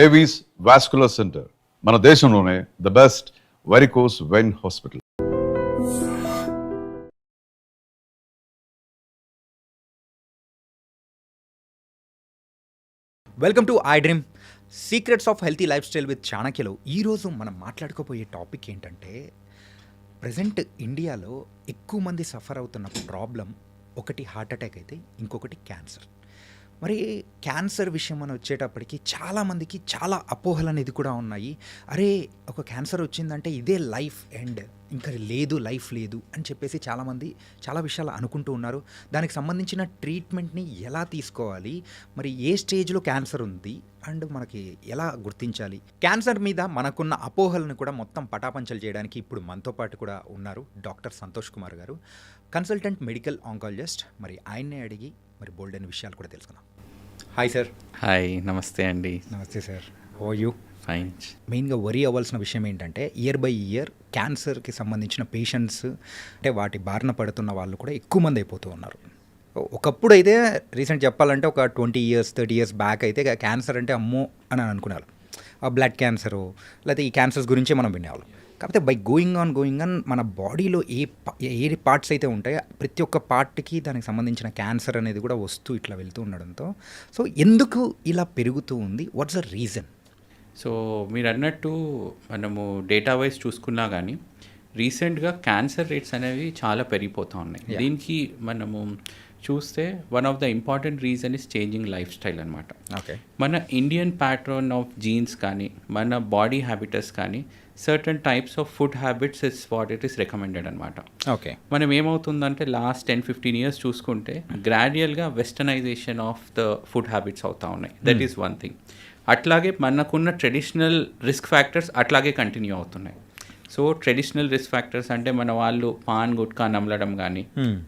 Avis vascular centre మన దేశంలోనే the best varicose vein hospital. Welcome to iDream secrets of healthy lifestyle with చాణక్యలో. ఈరోజు మనం మాట్లాడుకోబోయే topic ఏంటంటే, present ఇండియాలో ఎక్కువ మంది సఫర్ అవుతున్న ప్రాబ్లం ఒకటి హార్ట్ అటాక్ అయితే, ఇంకొకటి క్యాన్సర్. మరి క్యాన్సర్ విషయం అని వచ్చేటప్పటికి చాలామందికి చాలా అపోహలు అనేది కూడా ఉన్నాయి. అరే, ఒక క్యాన్సర్ వచ్చిందంటే ఇదే లైఫ్ ఎండ్, ఇంకా లేదు, లైఫ్ లేదు అని చెప్పేసి చాలామంది చాలా విషయాలు అనుకుంటూ ఉన్నారు. దానికి సంబంధించిన ట్రీట్మెంట్ని ఎలా తీసుకోవాలి, మరి ఏ స్టేజ్లో క్యాన్సర్ ఉంది అండ్ మనకి ఎలా గుర్తించాలి, క్యాన్సర్ మీద మనకున్న అపోహలను కూడా మొత్తం పటాపంచలు చేయడానికి ఇప్పుడు మనతో పాటు కూడా ఉన్నారు డాక్టర్ సంతోష్ కుమార్ గారు, కన్సల్టెంట్ మెడికల్ ఆంకాలజిస్ట్. మరి ఆయన్నే అడిగి మరి బోల్డ్ అనే విషయాలు కూడా తెలుసుకుందాం. Hi sir. హాయ్, నమస్తే అండి. నమస్తే సార్. How you? ఫైన్. మెయిన్గా వరీ అవ్వాల్సిన విషయం ఏంటంటే, ఇయర్ బై ఇయర్ క్యాన్సర్కి సంబంధించిన పేషెంట్స్ అంటే వాటి బారిన పడుతున్న వాళ్ళు కూడా ఎక్కువ మంది అయిపోతూ ఉన్నారు. ఒకప్పుడు అయితే రీసెంట్ చెప్పాలంటే ఒక 20 years 30 years బ్యాక్ అయితే క్యాన్సర్ అంటే అమ్మో అని అనుకునేవాళ్ళు. బ్లడ్ క్యాన్సరు లేకపోతే ఈ క్యాన్సర్స్ గురించే మనం వినేవాళ్ళం. కాకపోతే బై గోయింగ్ ఆన్ మన బాడీలో ఏ పార్ట్స్ అయితే ఉంటాయో ప్రతి ఒక్క పార్ట్కి దానికి సంబంధించిన క్యాన్సర్ అనేది కూడా వస్తూ ఇట్లా వెళ్తూ ఉండడంతో, సో ఎందుకు ఇలా పెరుగుతూ ఉంది, వాట్స్ ద రీజన్? సో మీరు అన్నట్టు మనము డేటా వైజ్ చూసుకున్నా కానీ రీసెంట్గా క్యాన్సర్ రేట్స్ అనేవి చాలా పెరిగిపోతూ ఉన్నాయి. దీనికి మనము చూస్తే one of the important reason is changing life style అనమాట. ఓకే, మన ఇండియన్ ప్యాటర్న్ ఆఫ్ జీన్స్ కానీ మన బాడీ హ్యాబిటస్ కానీ certain types of food habits is what it is recommended అనమాట. ఓకే, మనం ఏమవుతుందంటే లాస్ట్ 10-15 years చూసుకుంటే గ్రాడ్యువల్గా westernisation of the food habits అవుతూ ఉన్నాయి. That is one thing. అట్లాగే మనకున్న ట్రెడిషనల్ రిస్క్ ఫ్యాక్టర్స్ అట్లాగే కంటిన్యూ అవుతున్నాయి. సో ట్రెడిషనల్ రిస్క్ ఫ్యాక్టర్స్ అంటే మన వాళ్ళు పాన్ గుట్కా నమలడం కానీ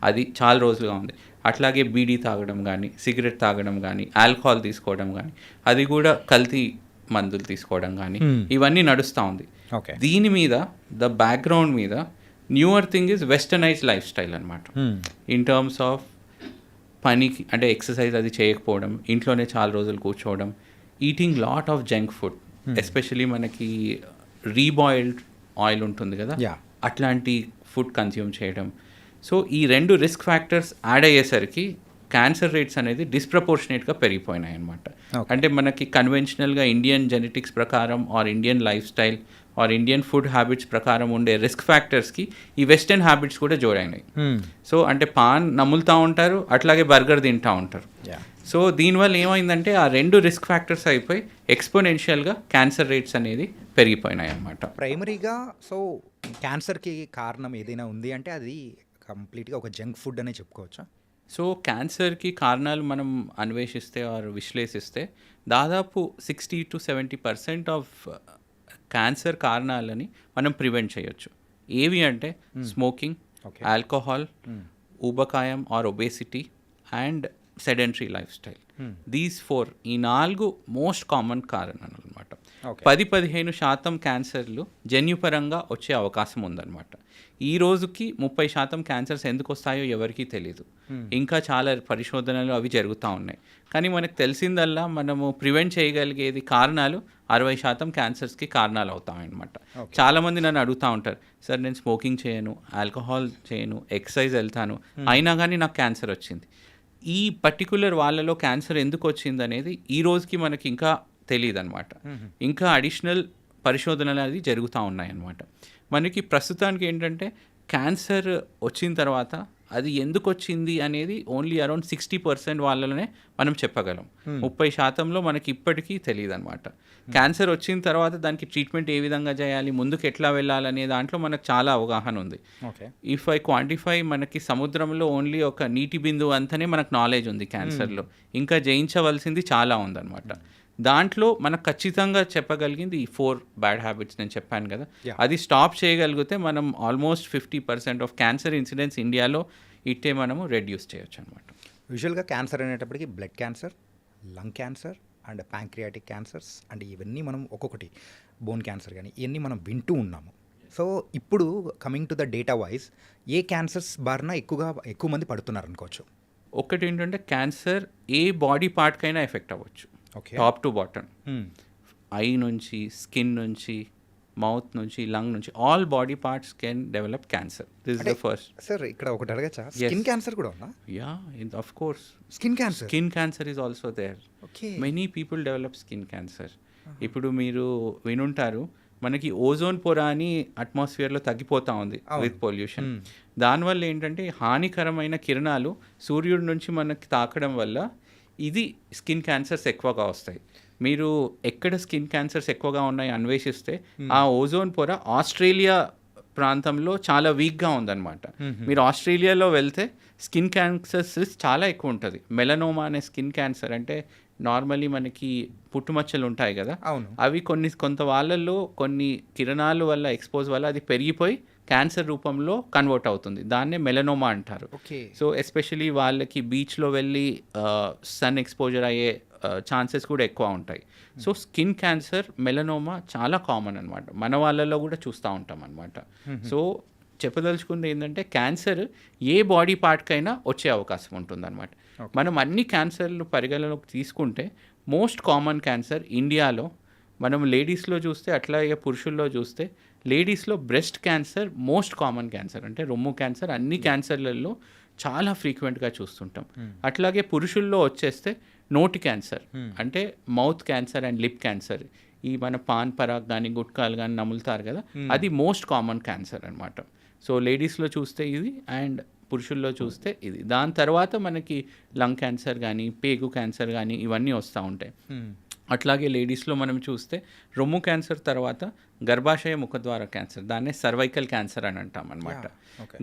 అది చాలా రోజులుగా ఉంది. అట్లాగే బీడీ తాగడం కానీ, సిగరెట్ తాగడం కానీ, ఆల్కహాల్ తీసుకోవడం కానీ, అది కూడా కల్తీ మందులు తీసుకోవడం కానీ ఇవన్నీ నడుస్తూ ఉంది. దీని మీద ద బ్యాక్గ్రౌండ్ మీద newer thing is westernise lifestyle అనమాట. ఇన్ టర్మ్స్ ఆఫ్ పనికి అంటే ఎక్సర్సైజ్ అది చేయకపోవడం, ఇంట్లోనే చాలా రోజులు కూర్చోవడం, eating lot of junk food, especially మనకి రీబాయిల్డ్ ఆయిల్ ఉంటుంది కదా, అట్లాంటి ఫుడ్ కన్స్యూమ్ చేయడం. సో ఈ రెండు రిస్క్ ఫ్యాక్టర్స్ యాడ్ అయ్యేసరికి క్యాన్సర్ రేట్స్ అనేది డిస్ప్రపోర్షనేట్గా పెరిగిపోయినాయి అనమాట. అంటే మనకి కన్వెన్షనల్గా ఇండియన్ జెనెటిక్స్ ప్రకారం or Indian lifestyle or Indian food habits ప్రకారం ఉండే రిస్క్ ఫ్యాక్టర్స్కి ఈ వెస్టర్న్ హ్యాబిట్స్ కూడా జోడైనాయి. సో అంటే పాన్ నములుతూ ఉంటారు, అట్లాగే బర్గర్ తింటూ ఉంటారు. సో దీనివల్ల ఏమైందంటే ఆ రెండు రిస్క్ ఫ్యాక్టర్స్ అయిపోయి ఎక్స్పోనెన్షియల్గా క్యాన్సర్ రేట్స్ అనేది పెరిగిపోయినాయి అన్నమాట. ప్రైమరీగా సో క్యాన్సర్కి కారణం ఏదైనా ఉంది అంటే అది కంప్లీట్గా ఒక జంక్ ఫుడ్ అనే చెప్పుకోవచ్చా? సో క్యాన్సర్కి కారణాలు మనం అన్వేషిస్తే ఆర్ విశ్లేషిస్తే దాదాపు 60-70% ఆఫ్ క్యాన్సర్ కారణాలని మనం ప్రివెంట్ చేయొచ్చు. ఏవి అంటే స్మోకింగ్, ఆల్కహాల్, ఊబకాయం or obesity and sedentary lifestyle. These 4 ఈ 4 మోస్ట్ కామన్ కారణాలు అనమాట. 10-15% క్యాన్సర్లు జన్యుపరంగా వచ్చే అవకాశం ఉందన్నమాట. ఈ రోజుకి 30% క్యాన్సర్స్ ఎందుకు వస్తాయో ఎవరికీ తెలీదు. ఇంకా చాలా పరిశోధనలు అవి జరుగుతూ ఉన్నాయి. కానీ మనకు తెలిసిందల్లా మనము ప్రివెంట్ చేయగలిగేది కారణాలు 60% క్యాన్సర్స్కి కారణాలు అవుతాయన్నమాట. చాలామంది నన్ను అడుగుతూ ఉంటారు, సార్ నేను స్మోకింగ్ చేయను, ఆల్కహాల్ చేయను, ఎక్సర్సైజ్ వెళ్తాను, అయినా కానీ నాకు క్యాన్సర్ వచ్చింది. ఈ పర్టికులర్ వాళ్ళలో క్యాన్సర్ ఎందుకు వచ్చింది అనేది ఈ రోజుకి మనకి ఇంకా తెలియదు అనమాట. ఇంకా అడిషనల్ పరిశోధనలు అది జరుగుతూ ఉన్నాయన్నమాట. మనకి ప్రస్తుతానికి ఏంటంటే క్యాన్సర్ వచ్చిన తర్వాత అది ఎందుకు వచ్చింది అనేది ఓన్లీ అరౌండ్ 60% వాళ్ళలోనే మనం చెప్పగలం. 30%లో మనకి ఇప్పటికీ తెలియదు అనమాట. క్యాన్సర్ వచ్చిన తర్వాత దానికి ట్రీట్మెంట్ ఏ విధంగా చేయాలి, ముందుకు ఎట్లా వెళ్ళాలనే దాంట్లో మనకు చాలా అవగాహన ఉంది. ఇఫ్ ఐ క్వాంటిఫై, మనకి సముద్రంలో ఓన్లీ ఒక నీటి బిందువు అంతనే మనకు నాలెడ్జ్ ఉంది క్యాన్సర్లో. ఇంకా జయించవలసింది చాలా ఉందన్నమాట. దాంట్లో మనకు ఖచ్చితంగా చెప్పగలిగింది ఈ 4 బ్యాడ్ హ్యాబిట్స్ నేను చెప్పాను కదా, అది స్టాప్ చేయగలిగితే మనం ఆల్మోస్ట్ 50% ఆఫ్ క్యాన్సర్ ఇన్సిడెన్స్ ఇండియాలో ఇట్టే మనము రెడ్యూస్ చేయొచ్చు అనమాట. యూజువల్గా క్యాన్సర్ అనేటప్పటికి blood cancer, lung cancer and pancreatic cancers and ఇవన్నీ మనం ఒక్కొక్కటి, బోన్ క్యాన్సర్ కానీ ఇవన్నీ మనం వింటూ ఉన్నాము. సో ఇప్పుడు coming to the data wise ఏ క్యాన్సర్స్ బారిన ఎక్కువ మంది పడుతున్నారు అనుకోవచ్చు? ఒకటి ఏంటంటే క్యాన్సర్ ఏ బాడీ పార్ట్కైనా ఎఫెక్ట్ అవ్వచ్చు, టాప్ టు బాటమ్. ఐ నుంచి, స్కిన్ నుంచి, మౌత్ నుంచి, లంగ్ నుంచి, all body parts can develop cancer. This is the first. Sir ఇక్కడ ఒకటి అడగచ్చా, స్కిన్ క్యాన్సర్ కూడా ఉందా? Yeah, of course. Skin cancer, skin cancer is also there. Okay. Many people develop skin cancer. ఇప్పుడు మీరు వినుంటారు, మనకి ఓజోన్ పొర అని అట్మాస్ఫియర్లో తగ్గిపోతూ ఉంది విత్ పొల్యూషన్. దానివల్ల ఏంటంటే హానికరమైన కిరణాలు సూర్యుడి నుంచి మనకి తాకడం వల్ల ఇది స్కిన్ క్యాన్సర్స్ ఎక్కువగా వస్తాయి. మీరు ఎక్కడ స్కిన్ క్యాన్సర్స్ ఎక్కువగా ఉన్నాయి అన్వేషిస్తే ఆ ఓజోన్ పొర ఆస్ట్రేలియా ప్రాంతంలో చాలా వీక్గా ఉందన్నమాట. మీరు ఆస్ట్రేలియాలో వెళ్తే స్కిన్ క్యాన్సర్స్ చాలా ఎక్కువ ఉంటుంది. మెలనోమా అనే స్కిన్ క్యాన్సర్ అంటే నార్మల్లీ మనకి పుట్టుమచ్చలు ఉంటాయి కదా, అవును, అవి కొంత వాళ్ళల్లో కొన్ని కిరణాల వల్ల ఎక్స్పోజ్ వల్ల అది పెరిగిపోయి క్యాన్సర్ రూపంలో కన్వర్ట్ అవుతుంది. దాన్నే మెలనోమా అంటారు. ఓకే. సో ఎస్పెషలీ వాళ్ళకి బీచ్లో వెళ్ళి సన్ ఎక్స్పోజర్ అయ్యే ఛాన్సెస్ కూడా ఎక్కువ ఉంటాయి. సో స్కిన్ క్యాన్సర్, మెలనోమా చాలా కామన్ అనమాట. మన వాళ్ళల్లో కూడా చూస్తూ ఉంటాం అనమాట. సో చెప్పదలుచుకుంది ఏంటంటే క్యాన్సర్ ఏ బాడీ పార్ట్కైనా వచ్చే అవకాశం ఉంటుందన్నమాట. మనం అన్ని క్యాన్సర్లు పరిగణలోకి తీసుకుంటే మోస్ట్ కామన్ క్యాన్సర్ ఇండియాలో మనం లేడీస్లో చూస్తే, అట్లాగే పురుషుల్లో చూస్తే లేడీస్లో breast cancer most common cancer. అంటే రొమ్ము క్యాన్సర్ అన్ని క్యాన్సర్లలో చాలా ఫ్రీక్వెంట్గా చూస్తుంటాం. అట్లాగే పురుషుల్లో వచ్చేస్తే నోటి క్యాన్సర్, అంటే mouth cancer and lip cancer, ఈ మన పాన్ పరాగ్ కానీ గుట్కాలు కానీ నములుతారు కదా, అది మోస్ట్ కామన్ క్యాన్సర్ అనమాట. సో లేడీస్లో చూస్తే ఇది అండ్ పురుషుల్లో చూస్తే ఇది. దాని తర్వాత మనకి లంగ్ క్యాన్సర్ కానీ పేగు క్యాన్సర్ కానీ ఇవన్నీ వస్తూ ఉంటాయి. అట్లాగే లేడీస్లో మనం చూస్తే రొమ్ము క్యాన్సర్ తర్వాత గర్భాశయ ముఖద్వార క్యాన్సర్, దాన్నే సర్వైకల్ క్యాన్సర్ అని అంటాం అనమాట.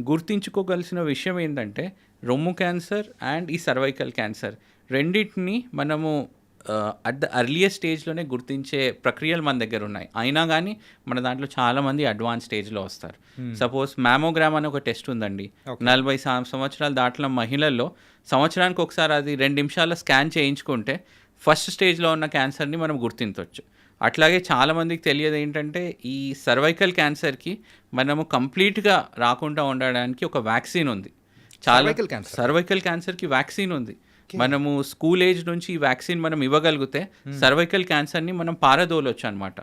గుర్తించుకోగలిసిన విషయం ఏంటంటే రొమ్ము క్యాన్సర్ అండ్ ఈ సర్వైకల్ క్యాన్సర్ రెండింటిని మనము అట్ ద అర్లియస్ట్ స్టేజ్లోనే గుర్తించే ప్రక్రియలు మన దగ్గర ఉన్నాయి. అయినా కానీ మన దాంట్లో చాలామంది అడ్వాన్స్ స్టేజ్లో వస్తారు. సపోజ్ మ్యామోగ్రామ్ అని ఒక టెస్ట్ ఉందండి. 40 సంవత్సరాలు దాటిన మహిళల్లో సంవత్సరానికి ఒకసారి అది 2 నిమిషాల స్కాన్ చేయించుకుంటే ఫస్ట్ స్టేజ్లో ఉన్న క్యాన్సర్ని మనం గుర్తించవచ్చు. అట్లాగే చాలామందికి తెలియదు ఏంటంటే ఈ సర్వైకల్ క్యాన్సర్కి మనము కంప్లీట్గా రాకుండా ఉండడానికి ఒక వ్యాక్సిన్ ఉంది. సర్వైకల్ క్యాన్సర్కి వ్యాక్సిన్ ఉంది. మనము స్కూల్ ఏజ్ నుంచి ఈ వ్యాక్సిన్ మనం ఇవ్వగలిగితే సర్వైకల్ క్యాన్సర్ని మనం పారదోలొచ్చు అనమాట.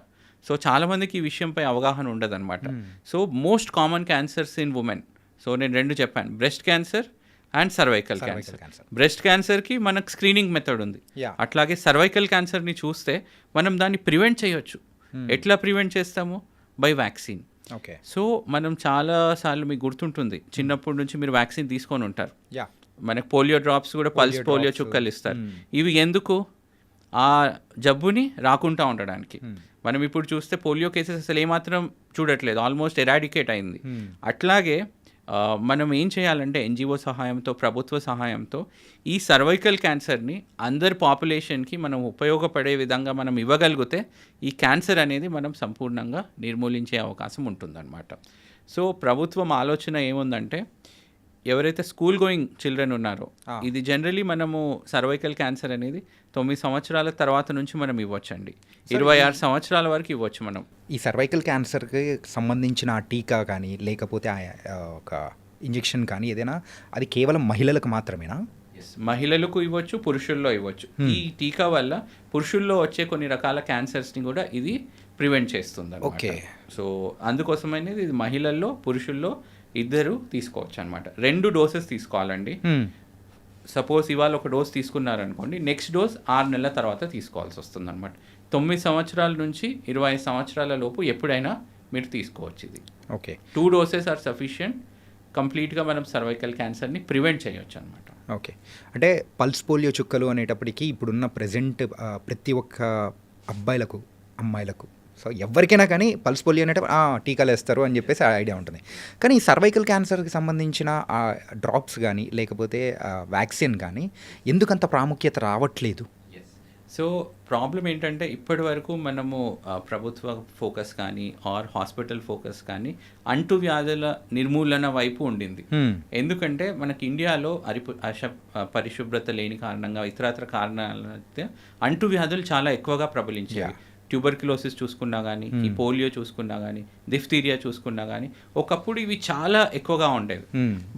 సో చాలామందికి ఈ విషయంపై అవగాహన ఉండదు అనమాట. So most common cancers in women, so నేను 2 చెప్పాను, breast cancer and cervical cancer. Breast క్యాన్సర్కి మనకు స్క్రీనింగ్ మెథడ్ ఉంది. అట్లాగే సర్వైకల్ క్యాన్సర్ని చూస్తే మనం దాన్ని ప్రివెంట్ చేయొచ్చు. ఎట్లా ప్రివెంట్ చేస్తాము? By vaccine. ఓకే. సో మనం చాలాసార్లు మీకు గుర్తుంటుంది, చిన్నప్పటి నుంచి మీరు వ్యాక్సిన్ తీసుకొని ఉంటారు. మనకు పోలియో డ్రాప్స్ కూడా, పల్స్ పోలియో చుక్కలు ఇస్తారు. ఇవి ఎందుకు? ఆ జబ్బుని రాకుండా ఉండడానికి. మనం ఇప్పుడు చూస్తే పోలియో కేసెస్ అసలు ఏమాత్రం చూడట్లేదు, ఆల్మోస్ట్ ఎరాడికేట్ అయింది. అట్లాగే మనం ఏం చేయాలంటే ఎన్జిఓ సహాయంతో, ప్రభుత్వ సహాయంతో ఈ సర్వైకల్ క్యాన్సర్ని అందరి పాపులేషన్కి మనం ఉపయోగపడే విధంగా మనం ఇవ్వగలిగితే ఈ క్యాన్సర్ అనేది మనం సంపూర్ణంగా నిర్మూలించే అవకాశం ఉంటుందన్నమాట. సో ప్రభుత్వం ఆలోచన ఏముందంటే ఎవరైతే స్కూల్ గోయింగ్ చిల్డ్రన్ ఉన్నారో, ఇది జనరలీ మనము సర్వైకల్ క్యాన్సర్ అనేది 9 సంవత్సరాల తర్వాత నుంచి మనం ఇవ్వచ్చండి. 26 సంవత్సరాల వరకు ఇవ్వచ్చు మనం. ఈ సర్వైకల్ క్యాన్సర్కి సంబంధించిన టీకా కానీ లేకపోతే ఒక ఇంజెక్షన్ కానీ ఏదైనా అది కేవలం మహిళలకు మాత్రమేనా? మహిళలకు ఇవ్వచ్చు, పురుషుల్లో ఇవ్వచ్చు. ఈ టీకా వల్ల పురుషుల్లో వచ్చే కొన్ని రకాల క్యాన్సర్స్ని కూడా ఇది ప్రివెంట్ చేస్తుంది. ఓకే. సో అందుకోసమైనది ఇది మహిళల్లో, పురుషుల్లో ఇద్దరు తీసుకోవచ్చు అనమాట. 2 డోసెస్ తీసుకోవాలండి. సపోజ్ ఇవాళ ఒక డోస్ తీసుకున్నారనుకోండి, నెక్స్ట్ డోస్ 6 నెలల తర్వాత తీసుకోవాల్సి వస్తుంది అనమాట. 9 సంవత్సరాల నుంచి 25 సంవత్సరాల లోపు ఎప్పుడైనా మీరు తీసుకోవచ్చు ఇది. ఓకే. 2 doses are sufficient. కంప్లీట్గా మనం సర్వైకల్ క్యాన్సర్ని ప్రివెంట్ చేయొచ్చు అనమాట. ఓకే. అంటే పల్స్ పోలియో చుక్కలు అనేటప్పటికీ ఇప్పుడున్న ప్రజెంట్ ప్రతి ఒక్క అబ్బాయిలకు, అమ్మాయిలకు, సో ఎవరికైనా కానీ పల్స్ పోలియో అంటే టీకాలు వేస్తారు అని చెప్పేసి ఐడియా ఉంటుంది. కానీ ఈ సర్వైకల్ క్యాన్సర్కి సంబంధించిన డ్రాప్స్ కానీ లేకపోతే వ్యాక్సిన్ కానీ ఎందుకంత ప్రాముఖ్యత రావట్లేదు? సో ప్రాబ్లం ఏంటంటే ఇప్పటి వరకు మనము ప్రభుత్వ ఫోకస్ కానీ ఆర్ హాస్పిటల్ ఫోకస్ కానీ అంటువ్యాధుల నిర్మూలన వైపు ఉండింది. ఎందుకంటే మనకి ఇండియాలో పరిశుభ్రత లేని కారణంగా, ఇతరత్ర కారణాల అంటువ్యాధులు చాలా ఎక్కువగా ప్రబలించేవి. ట్యూబర్క్యులోసిస్ చూసుకున్నా కానీ, ఈ పోలియో చూసుకున్నా కానీ, డిఫ్తీరియా చూసుకున్నా కానీ ఒకప్పుడు ఇవి చాలా ఎక్కువగా ఉండేవి.